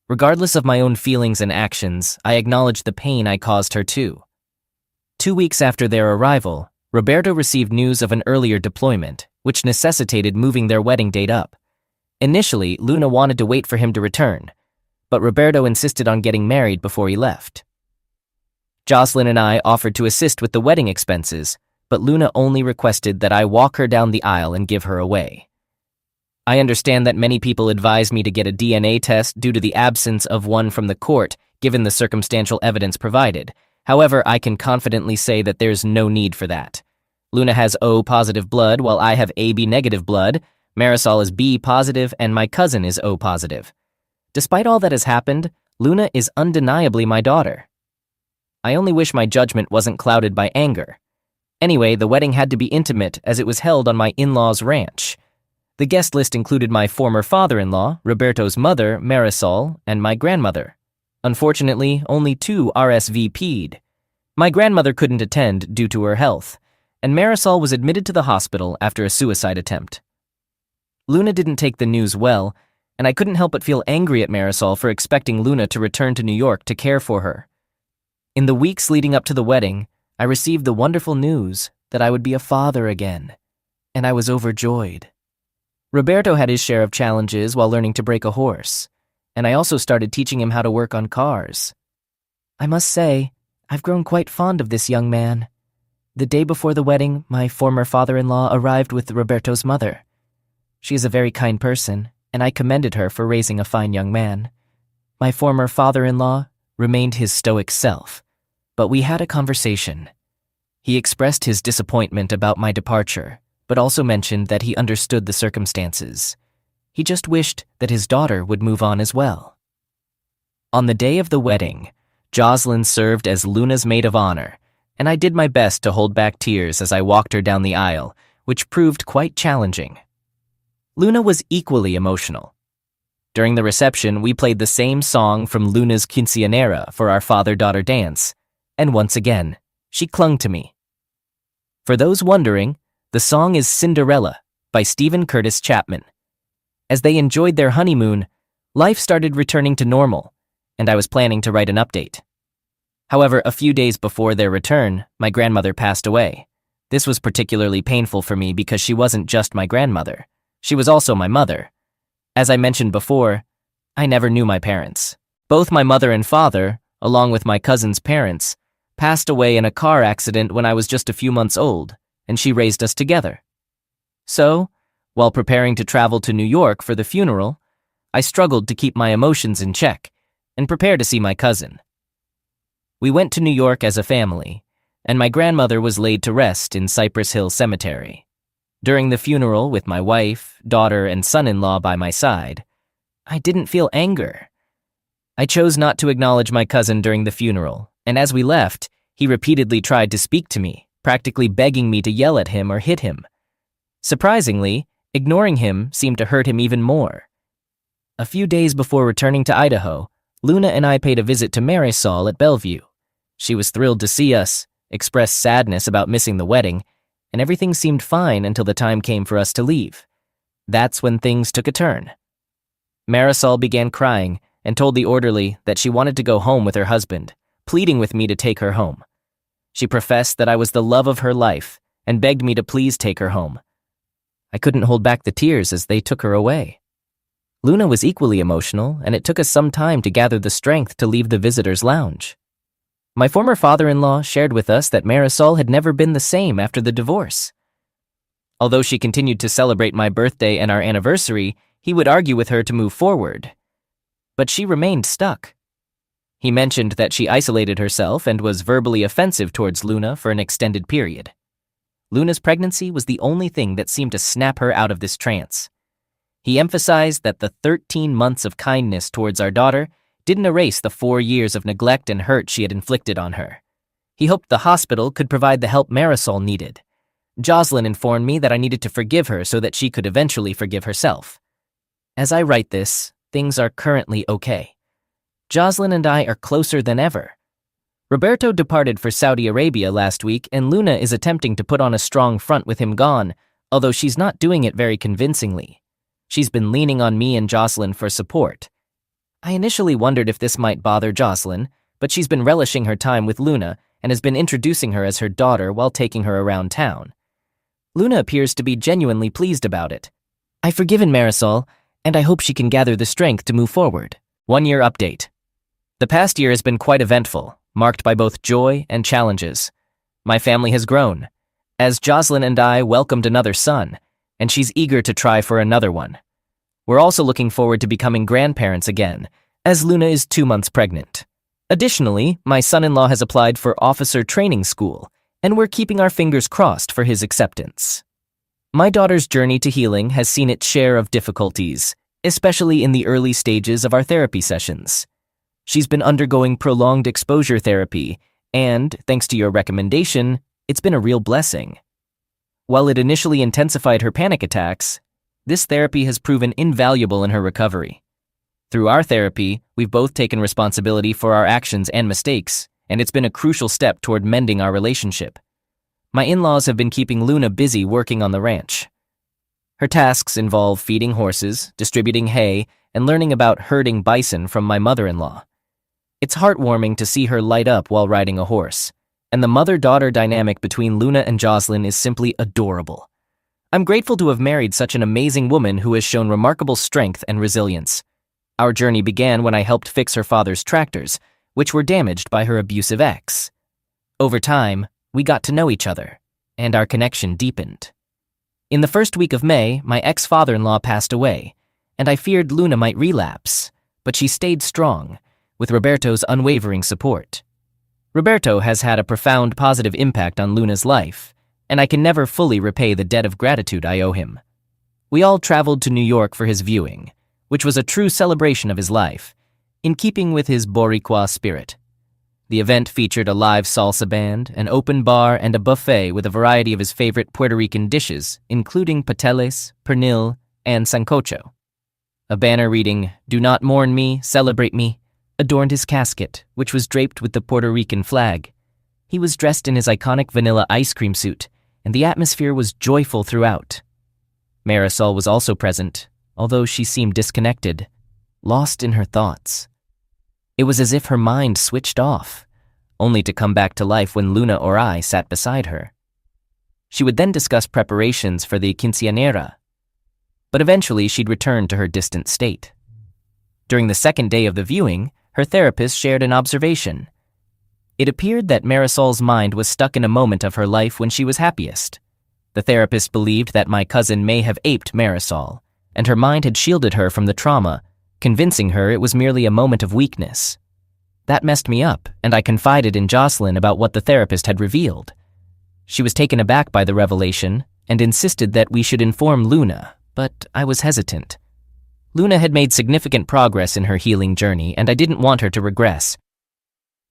Regardless of my own feelings and actions, I acknowledged the pain I caused her too. 2 weeks after their arrival, Roberto received news of an earlier deployment, which necessitated moving their wedding date up. Initially, Luna wanted to wait for him to return, but Roberto insisted on getting married before he left. Jocelyn and I offered to assist with the wedding expenses, but Luna only requested that I walk her down the aisle and give her away. I understand that many people advise me to get a DNA test due to the absence of one from the court, given the circumstantial evidence provided. However, I can confidently say that there's no need for that. Luna has O-positive blood while I have AB-negative blood, Marisol is B-positive, and my cousin is O-positive. Despite all that has happened, Luna is undeniably my daughter. I only wish my judgment wasn't clouded by anger. Anyway, the wedding had to be intimate as it was held on my in-laws' ranch. The guest list included my former father-in-law, Roberto's mother, Marisol, and my grandmother. Unfortunately, only 2 RSVP'd. My grandmother couldn't attend due to her health, and Marisol was admitted to the hospital after a suicide attempt. Luna didn't take the news well, and I couldn't help but feel angry at Marisol for expecting Luna to return to New York to care for her. In the weeks leading up to the wedding, I received the wonderful news that I would be a father again, and I was overjoyed. Roberto had his share of challenges while learning to break a horse, and I also started teaching him how to work on cars. I must say, I've grown quite fond of this young man. The day before the wedding, my former father-in-law arrived with Roberto's mother. She is a very kind person, and I commended her for raising a fine young man. My former father-in-law remained his stoic self, but we had a conversation. He expressed his disappointment about my departure, but also mentioned that he understood the circumstances. He just wished that his daughter would move on as well. On the day of the wedding, Jocelyn served as Luna's maid of honor, and I did my best to hold back tears as I walked her down the aisle, which proved quite challenging. Luna was equally emotional. During the reception, we played the same song from Luna's quinceañera for our father-daughter dance, and once again, she clung to me. For those wondering, the song is Cinderella by Stephen Curtis Chapman. As they enjoyed their honeymoon, life started returning to normal, and I was planning to write an update. However, a few days before their return, my grandmother passed away. This was particularly painful for me because she wasn't just my grandmother. She was also my mother. As I mentioned before, I never knew my parents. Both my mother and father, along with my cousin's parents, passed away in a car accident when I was just a few months old, and she raised us together. So, while preparing to travel to New York for the funeral, I struggled to keep my emotions in check and prepare to see my cousin. We went to New York as a family, and my grandmother was laid to rest in Cypress Hill Cemetery. During the funeral, with my wife, daughter, and son-in-law by my side, I didn't feel anger. I chose not to acknowledge my cousin during the funeral, and as we left, he repeatedly tried to speak to me, practically begging me to yell at him or hit him. Surprisingly, ignoring him seemed to hurt him even more. A few days before returning to Idaho, Luna and I paid a visit to Marisol at Bellevue. She was thrilled to see us, expressed sadness about missing the wedding, and everything seemed fine until the time came for us to leave. That's when things took a turn. Marisol began crying and told the orderly that she wanted to go home with her husband, pleading with me to take her home. She professed that I was the love of her life and begged me to please take her home. I couldn't hold back the tears as they took her away. Luna was equally emotional, and it took us some time to gather the strength to leave the visitors' lounge. My former father-in-law shared with us that Marisol had never been the same after the divorce. Although she continued to celebrate my birthday and our anniversary, he would argue with her to move forward. But she remained stuck. He mentioned that she isolated herself and was verbally offensive towards Luna for an extended period. Luna's pregnancy was the only thing that seemed to snap her out of this trance. He emphasized that the 13 months of kindness towards our daughter didn't erase the 4 years of neglect and hurt she had inflicted on her. He hoped the hospital could provide the help Marisol needed. Jocelyn informed me that I needed to forgive her so that she could eventually forgive herself. As I write this, things are currently okay. Jocelyn and I are closer than ever. Roberto departed for Saudi Arabia last week, and Luna is attempting to put on a strong front with him gone, although she's not doing it very convincingly. She's been leaning on me and Jocelyn for support. I initially wondered if this might bother Jocelyn, but she's been relishing her time with Luna and has been introducing her as her daughter while taking her around town. Luna appears to be genuinely pleased about it. I've forgiven Marisol, and I hope she can gather the strength to move forward. 1-year update. The past year has been quite eventful, marked by both joy and challenges. My family has grown, as Jocelyn and I welcomed another son, and she's eager to try for another one. We're also looking forward to becoming grandparents again, as Luna is 2 months pregnant. Additionally, my son-in-law has applied for officer training school, and we're keeping our fingers crossed for his acceptance. My daughter's journey to healing has seen its share of difficulties, especially in the early stages of our therapy sessions. She's been undergoing prolonged exposure therapy, and, thanks to your recommendation, it's been a real blessing. While it initially intensified her panic attacks, this therapy has proven invaluable in her recovery. Through our therapy, we've both taken responsibility for our actions and mistakes, and it's been a crucial step toward mending our relationship. My in-laws have been keeping Luna busy working on the ranch. Her tasks involve feeding horses, distributing hay, and learning about herding bison from my mother-in-law. It's heartwarming to see her light up while riding a horse, and the mother-daughter dynamic between Luna and Jocelyn is simply adorable. I'm grateful to have married such an amazing woman who has shown remarkable strength and resilience. Our journey began when I helped fix her father's tractors, which were damaged by her abusive ex. Over time, we got to know each other, and our connection deepened. In the first week of May, my ex-father-in-law passed away, and I feared Luna might relapse, but she stayed strong, with Roberto's unwavering support. Roberto has had a profound positive impact on Luna's life, and I can never fully repay the debt of gratitude I owe him. We all traveled to New York for his viewing, which was a true celebration of his life, in keeping with his Boricua spirit. The event featured a live salsa band, an open bar, and a buffet with a variety of his favorite Puerto Rican dishes, including pateles, pernil, and sancocho. A banner reading, "Do not mourn me, celebrate me," adorned his casket, which was draped with the Puerto Rican flag. He was dressed in his iconic vanilla ice cream suit, and the atmosphere was joyful throughout. Marisol was also present, although she seemed disconnected, lost in her thoughts. It was as if her mind switched off, only to come back to life when Luna or I sat beside her. She would then discuss preparations for the quinceañera, but eventually she'd return to her distant state. During the second day of the viewing, her therapist shared an observation. It appeared that Marisol's mind was stuck in a moment of her life when she was happiest. The therapist believed that my cousin may have aped Marisol, and her mind had shielded her from the trauma, convincing her it was merely a moment of weakness. That messed me up, and I confided in Jocelyn about what the therapist had revealed. She was taken aback by the revelation and insisted that we should inform Luna, but I was hesitant. Luna had made significant progress in her healing journey, and I didn't want her to regress.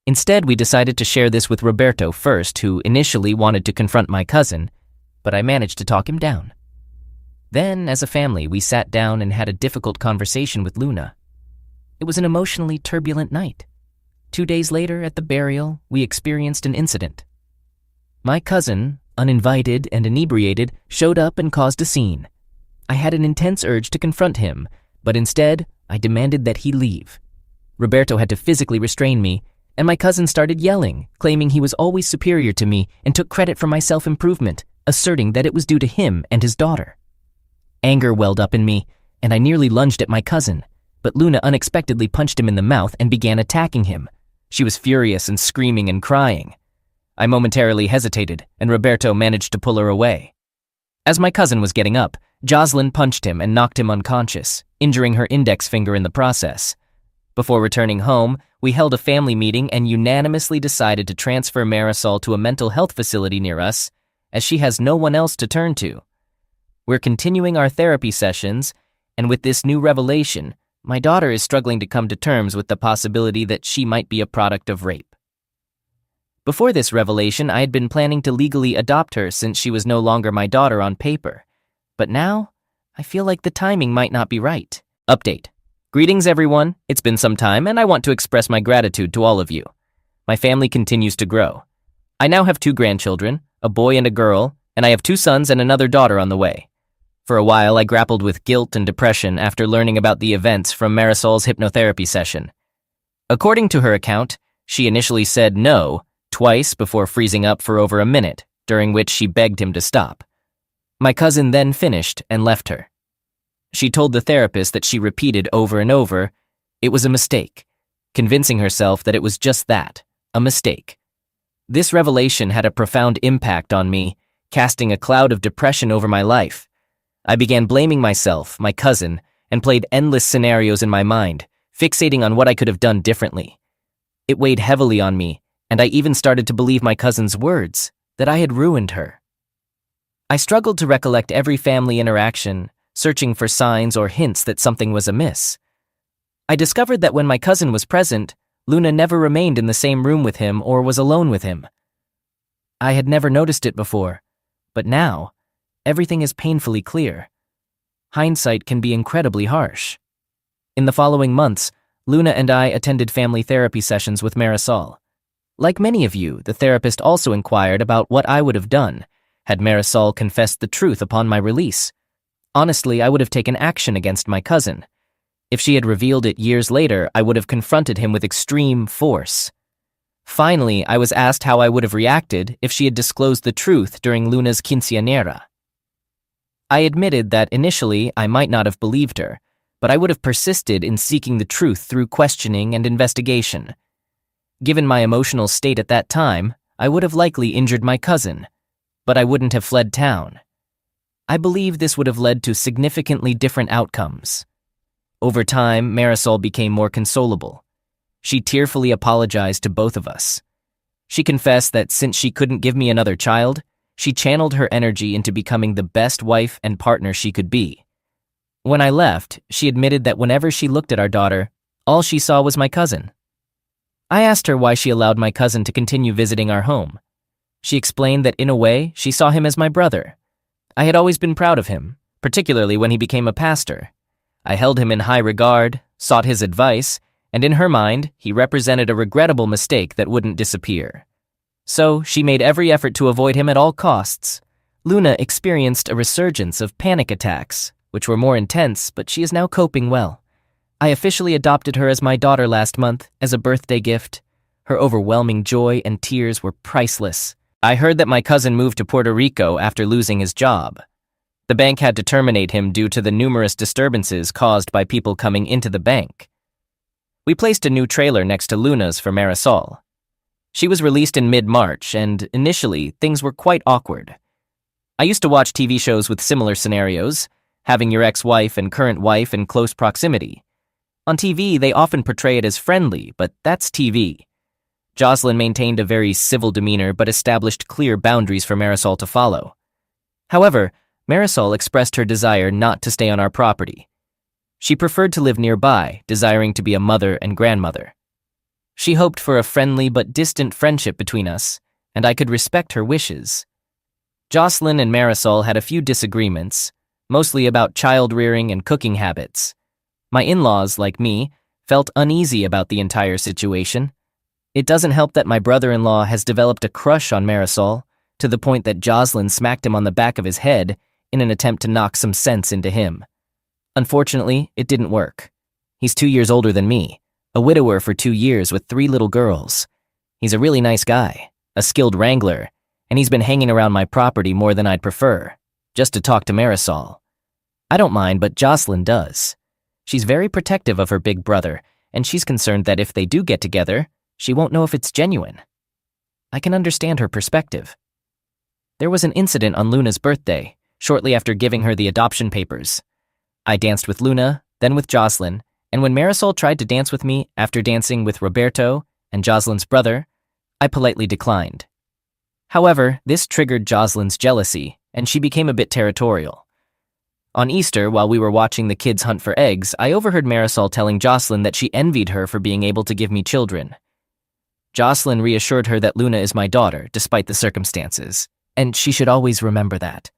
Instead, we decided to share this with Roberto first, who initially wanted to confront my cousin, but I managed to talk him down. Then, as a family, we sat down and had a difficult conversation with Luna. It was an emotionally turbulent night. 2 days later, at the burial, we experienced an incident. My cousin, uninvited and inebriated, showed up and caused a scene. I had an intense urge to confront him, but instead, I demanded that he leave. Roberto had to physically restrain me, and my cousin started yelling, claiming he was always superior to me and took credit for my self-improvement, asserting that it was due to him and his daughter. Anger welled up in me, and I nearly lunged at my cousin, but Luna unexpectedly punched him in the mouth and began attacking him. She was furious and screaming and crying. I momentarily hesitated, and Roberto managed to pull her away. As my cousin was getting up, Jocelyn punched him and knocked him unconscious, injuring her index finger in the process. Before returning home, we held a family meeting and unanimously decided to transfer Marisol to a mental health facility near us, as she has no one else to turn to. We're continuing our therapy sessions, and with this new revelation, my daughter is struggling to come to terms with the possibility that she might be a product of rape. Before this revelation, I had been planning to legally adopt her since she was no longer my daughter on paper. But now, I feel like the timing might not be right. Update. Greetings, everyone. It's been some time, and I want to express my gratitude to all of you. My family continues to grow. I now have 2 grandchildren, a boy and a girl, and I have 2 sons and another daughter on the way. For a while, I grappled with guilt and depression after learning about the events from Marisol's hypnotherapy session. According to her account, she initially said no twice before freezing up for over a minute, during which she begged him to stop. My cousin then finished and left her. She told the therapist that she repeated over and over, it was a mistake, convincing herself that it was just that, a mistake. This revelation had a profound impact on me, casting a cloud of depression over my life. I began blaming myself, my cousin, and played endless scenarios in my mind, fixating on what I could have done differently. It weighed heavily on me, and I even started to believe my cousin's words, that I had ruined her. I struggled to recollect every family interaction, searching for signs or hints that something was amiss. I discovered that when my cousin was present, Luna never remained in the same room with him or was alone with him. I had never noticed it before, but now, everything is painfully clear. Hindsight can be incredibly harsh. In the following months, Luna and I attended family therapy sessions with Marisol. Like many of you, the therapist also inquired about what I would have done had Marisol confessed the truth upon my release. Honestly, I would have taken action against my cousin. If she had revealed it years later, I would have confronted him with extreme force. Finally, I was asked how I would have reacted if she had disclosed the truth during Luna's quinceañera. I admitted that initially I might not have believed her, but I would have persisted in seeking the truth through questioning and investigation. Given my emotional state at that time, I would have likely injured my cousin, but I wouldn't have fled town. I believe this would have led to significantly different outcomes. Over time, Marisol became more consolable. She tearfully apologized to both of us. She confessed that since she couldn't give me another child, She channeled her energy into becoming the best wife and partner she could be. When I left, she admitted that whenever she looked at our daughter, all she saw was my cousin. I asked her why she allowed my cousin to continue visiting our home. She explained that in a way, she saw him as my brother. I had always been proud of him, particularly when he became a pastor. I held him in high regard, sought his advice, and in her mind, he represented a regrettable mistake that wouldn't disappear. So, she made every effort to avoid him at all costs. Luna experienced a resurgence of panic attacks, which were more intense, but she is now coping well. I officially adopted her as my daughter last month as a birthday gift. Her overwhelming joy and tears were priceless. I heard that my cousin moved to Puerto Rico after losing his job. The bank had to terminate him due to the numerous disturbances caused by people coming into the bank. We placed a new trailer next to Luna's for Marisol. She was released in mid-March, and initially, things were quite awkward. I used to watch TV shows with similar scenarios, having your ex-wife and current wife in close proximity. On TV, they often portray it as friendly, but that's TV. Jocelyn maintained a very civil demeanor but established clear boundaries for Marisol to follow. However, Marisol expressed her desire not to stay on our property. She preferred to live nearby, desiring to be a mother and grandmother. She hoped for a friendly but distant friendship between us, and I could respect her wishes. Jocelyn and Marisol had a few disagreements, mostly about child-rearing and cooking habits. My in-laws, like me, felt uneasy about the entire situation. It doesn't help that my brother-in-law has developed a crush on Marisol, to the point that Jocelyn smacked him on the back of his head in an attempt to knock some sense into him. Unfortunately, it didn't work. He's 2 years older than me, a widower for 2 years with 3 little girls. He's a really nice guy, a skilled wrangler, and he's been hanging around my property more than I'd prefer, just to talk to Marisol. I don't mind, but Jocelyn does. She's very protective of her big brother, and she's concerned that if they do get together, she won't know if it's genuine. I can understand her perspective. There was an incident on Luna's birthday, shortly after giving her the adoption papers. I danced with Luna, then with Jocelyn, and when Marisol tried to dance with me after dancing with Roberto and Jocelyn's brother, I politely declined. However, this triggered Jocelyn's jealousy, and she became a bit territorial. On Easter, while we were watching the kids hunt for eggs, I overheard Marisol telling Jocelyn that she envied her for being able to give me children. Jocelyn reassured her that Luna is my daughter, despite the circumstances, and she should always remember that.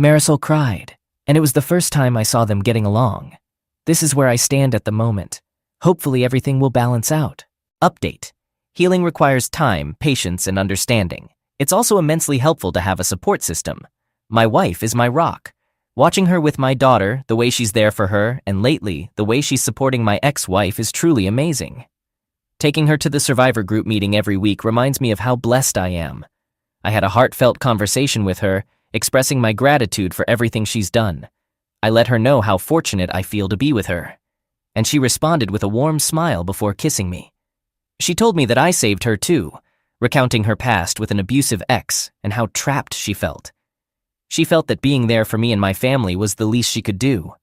Marisol cried, and it was the first time I saw them getting along. This is where I stand at the moment. Hopefully everything will balance out. Update. Healing requires time, patience, and understanding. It's also immensely helpful to have a support system. My wife is my rock. Watching her with my daughter, the way she's there for her, and lately, the way she's supporting my ex-wife is truly amazing. Taking her to the survivor group meeting every week reminds me of how blessed I am. I had a heartfelt conversation with her, expressing my gratitude for everything she's done. I let her know how fortunate I feel to be with her, and she responded with a warm smile before kissing me. She told me that I saved her too, recounting her past with an abusive ex and how trapped she felt. She felt that being there for me and my family was the least she could do.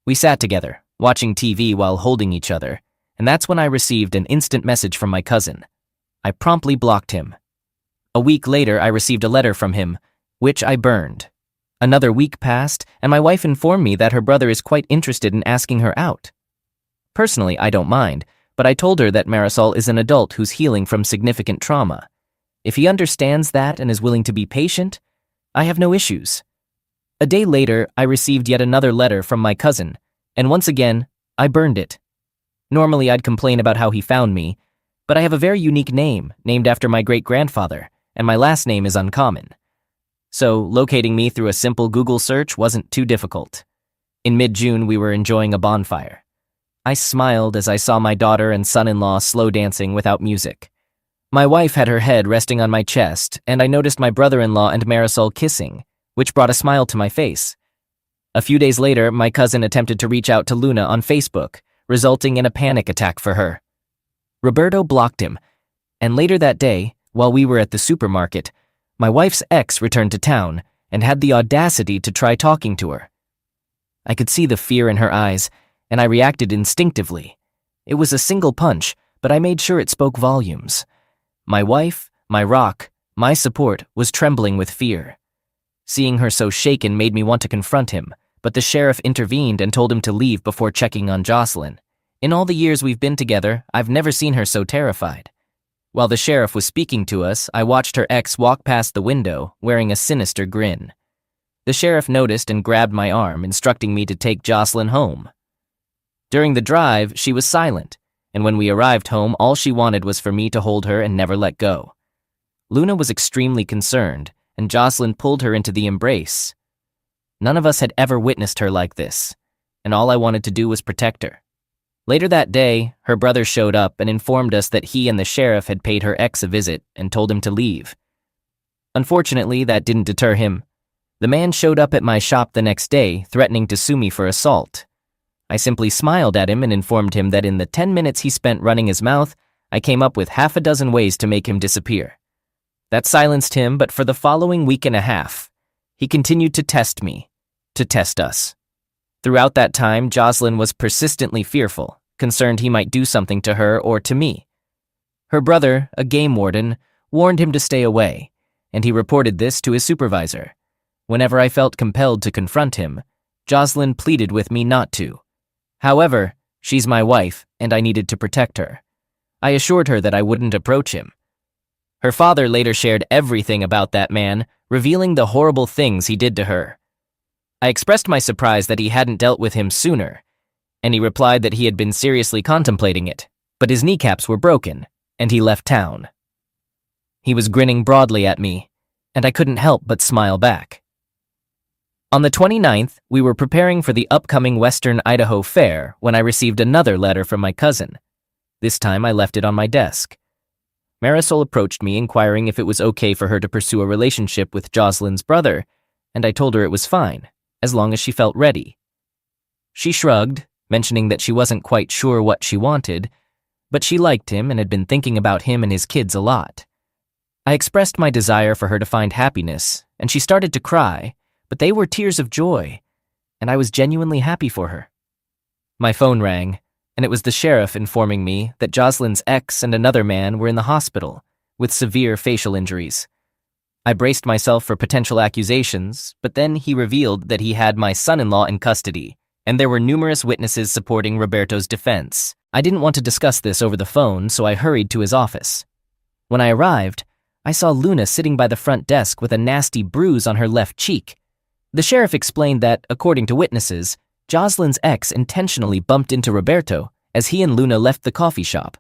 We sat together, watching TV while holding each other, and that's when I received an instant message from my cousin. I promptly blocked him. A week later, I received a letter from him, which I burned. Another week passed, and my wife informed me that her brother is quite interested in asking her out. Personally, I don't mind, but I told her that Marisol is an adult who's healing from significant trauma. If he understands that and is willing to be patient, I have no issues. A day later, I received yet another letter from my cousin, and once again, I burned it. Normally, I'd complain about how he found me, but I have a very unique name, named after my great-grandfather, and my last name is uncommon. So, locating me through a simple Google search wasn't too difficult. In mid-June, we were enjoying a bonfire. I smiled as I saw my daughter and son-in-law slow dancing without music. My wife had her head resting on my chest, and I noticed my brother-in-law and Marisol kissing, which brought a smile to my face. A few days later, my cousin attempted to reach out to Luna on Facebook, resulting in a panic attack for her. Roberto blocked him, and later that day, while we were at the supermarket, my wife's ex returned to town and had the audacity to try talking to her. I could see the fear in her eyes, and I reacted instinctively. It was a single punch, but I made sure it spoke volumes. My wife, my rock, My support was trembling with fear. Seeing her so shaken made me want to confront him, but the sheriff intervened and told him to leave before checking on Jocelyn. In all the years we've been together, I've never seen her so terrified. While the sheriff was speaking to us, I watched her ex walk past the window, wearing a sinister grin. The sheriff noticed and grabbed my arm, instructing me to take Jocelyn home. During the drive, she was silent, and when we arrived home, all she wanted was for me to hold her and never let go. Luna was extremely concerned, and Jocelyn pulled her into the embrace. None of us had ever witnessed her like this, and all I wanted to do was protect her. Later that day, her brother showed up and informed us that he and the sheriff had paid her ex a visit and told him to leave. Unfortunately, that didn't deter him. The man showed up at my shop the next day, threatening to sue me for assault. I simply smiled at him and informed him that in the 10 minutes he spent running his mouth, I came up with half a dozen ways to make him disappear. That silenced him, but for the following week and a half, he continued to test me, to test us. Throughout that time, Jocelyn was persistently fearful, concerned he might do something to her or to me. Her brother, a game warden, warned him to stay away, and he reported this to his supervisor. Whenever I felt compelled to confront him, Jocelyn pleaded with me not to. However, she's my wife, and I needed to protect her. I assured her that I wouldn't approach him. Her father later shared everything about that man, revealing the horrible things he did to her. I expressed my surprise that he hadn't dealt with him sooner, and he replied that he had been seriously contemplating it, but his kneecaps were broken, and he left town. He was grinning broadly at me, and I couldn't help but smile back. On the 29th, we were preparing for the upcoming Western Idaho Fair when I received another letter from my cousin. This time I left it on my desk. Marisol approached me inquiring if it was okay for her to pursue a relationship with Jocelyn's brother, and I told her it was fine, as long as she felt ready. She shrugged, mentioning that she wasn't quite sure what she wanted, but she liked him and had been thinking about him and his kids a lot. I expressed my desire for her to find happiness, and she started to cry, but they were tears of joy, and I was genuinely happy for her. My phone rang, and it was the sheriff informing me that Jocelyn's ex and another man were in the hospital with severe facial injuries. I braced myself for potential accusations, but then he revealed that he had my son-in-law in custody, and there were numerous witnesses supporting Roberto's defense. I didn't want to discuss this over the phone, so I hurried to his office. When I arrived, I saw Luna sitting by the front desk with a nasty bruise on her left cheek. The sheriff explained that, according to witnesses, Jocelyn's ex intentionally bumped into Roberto as he and Luna left the coffee shop.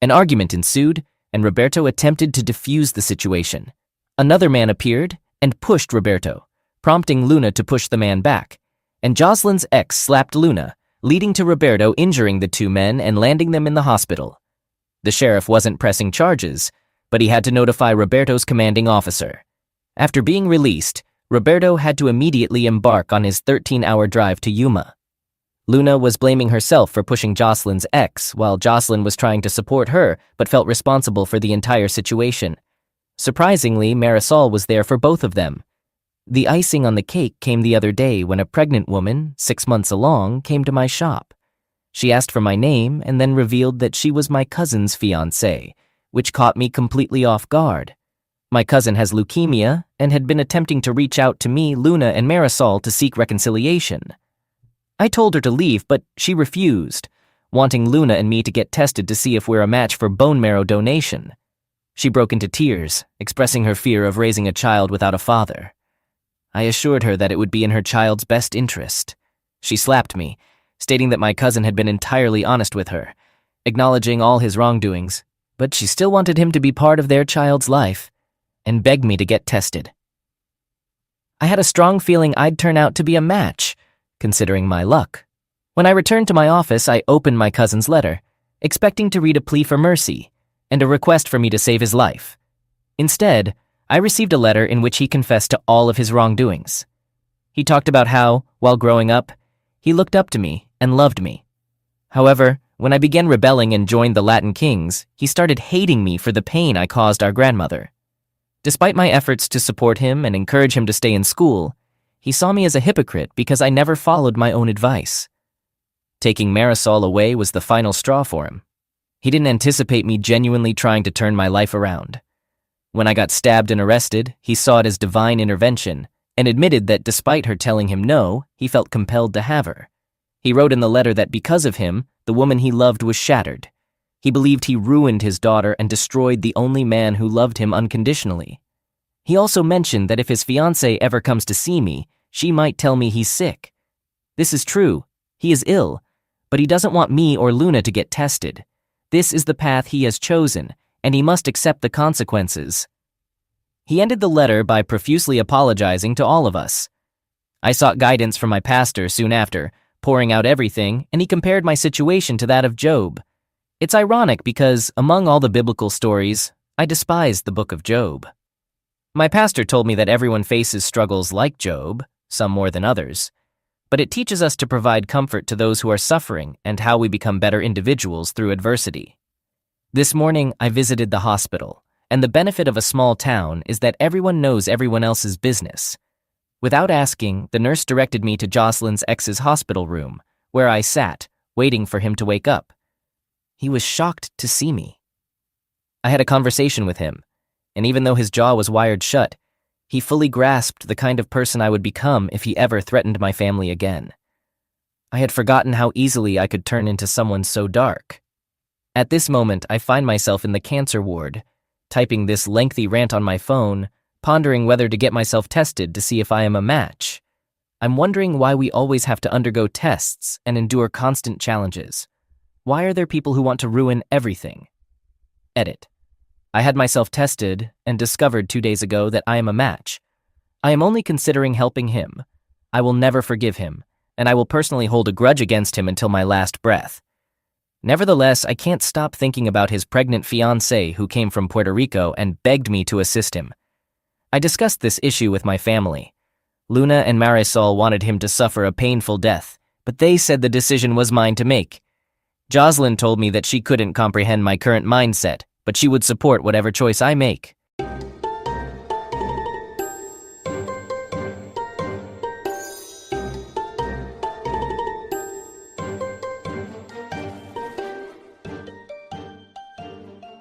An argument ensued, and Roberto attempted to defuse the situation. Another man appeared and pushed Roberto, prompting Luna to push the man back, and Jocelyn's ex slapped Luna, leading to Roberto injuring the two men and landing them in the hospital. The sheriff wasn't pressing charges, but he had to notify Roberto's commanding officer. After being released, Roberto had to immediately embark on his 13-hour drive to Yuma. Luna was blaming herself for pushing Jocelyn's ex, while Jocelyn was trying to support her but felt responsible for the entire situation. Surprisingly, Marisol was there for both of them. The icing on the cake came the other day when a pregnant woman, 6 months along, came to my shop. She asked for my name and then revealed that she was my cousin's fiancée, which caught me completely off guard. My cousin has leukemia and had been attempting to reach out to me, Luna, and Marisol to seek reconciliation. I told her to leave, but she refused, wanting Luna and me to get tested to see if we're a match for bone marrow donation. She broke into tears, expressing her fear of raising a child without a father. I assured her that it would be in her child's best interest. She slapped me, stating that my cousin had been entirely honest with her, acknowledging all his wrongdoings, but she still wanted him to be part of their child's life, and begged me to get tested. I had a strong feeling I'd turn out to be a match, considering my luck. When I returned to my office, I opened my cousin's letter, expecting to read a plea for mercy and a request for me to save his life. Instead, I received a letter in which he confessed to all of his wrongdoings. He talked about how, while growing up, he looked up to me and loved me. However, when I began rebelling and joined the Latin Kings, he started hating me for the pain I caused our grandmother. Despite my efforts to support him and encourage him to stay in school, he saw me as a hypocrite because I never followed my own advice. Taking Marisol away was the final straw for him. He didn't anticipate me genuinely trying to turn my life around. When I got stabbed and arrested, he saw it as divine intervention and admitted that despite her telling him no, he felt compelled to have her. He wrote in the letter that because of him, the woman he loved was shattered. He believed he ruined his daughter and destroyed the only man who loved him unconditionally. He also mentioned that if his fiancée ever comes to see me, she might tell me he's sick. This is true. He is ill, but he doesn't want me or Luna to get tested. This is the path he has chosen, and he must accept the consequences. He ended the letter by profusely apologizing to all of us. I sought guidance from my pastor soon after, pouring out everything, and he compared my situation to that of Job. It's ironic because, among all the biblical stories, I despised the book of Job. My pastor told me that everyone faces struggles like Job, some more than others, but it teaches us to provide comfort to those who are suffering and how we become better individuals through adversity. This morning, I visited the hospital, and the benefit of a small town is that everyone knows everyone else's business. Without asking, the nurse directed me to Jocelyn's ex's hospital room, where I sat, waiting for him to wake up. He was shocked to see me. I had a conversation with him, and even though his jaw was wired shut, he fully grasped the kind of person I would become if he ever threatened my family again. I had forgotten how easily I could turn into someone so dark. At this moment, I find myself in the cancer ward, typing this lengthy rant on my phone, pondering whether to get myself tested to see if I am a match. I'm wondering why we always have to undergo tests and endure constant challenges. Why are there people who want to ruin everything? Edit. I had myself tested and discovered 2 days ago that I am a match. I am only considering helping him. I will never forgive him, and I will personally hold a grudge against him until my last breath. Nevertheless, I can't stop thinking about his pregnant fiancée who came from Puerto Rico and begged me to assist him. I discussed this issue with my family. Luna and Marisol wanted him to suffer a painful death, but they said the decision was mine to make. Jocelyn told me that she couldn't comprehend my current mindset, but she would support whatever choice I make.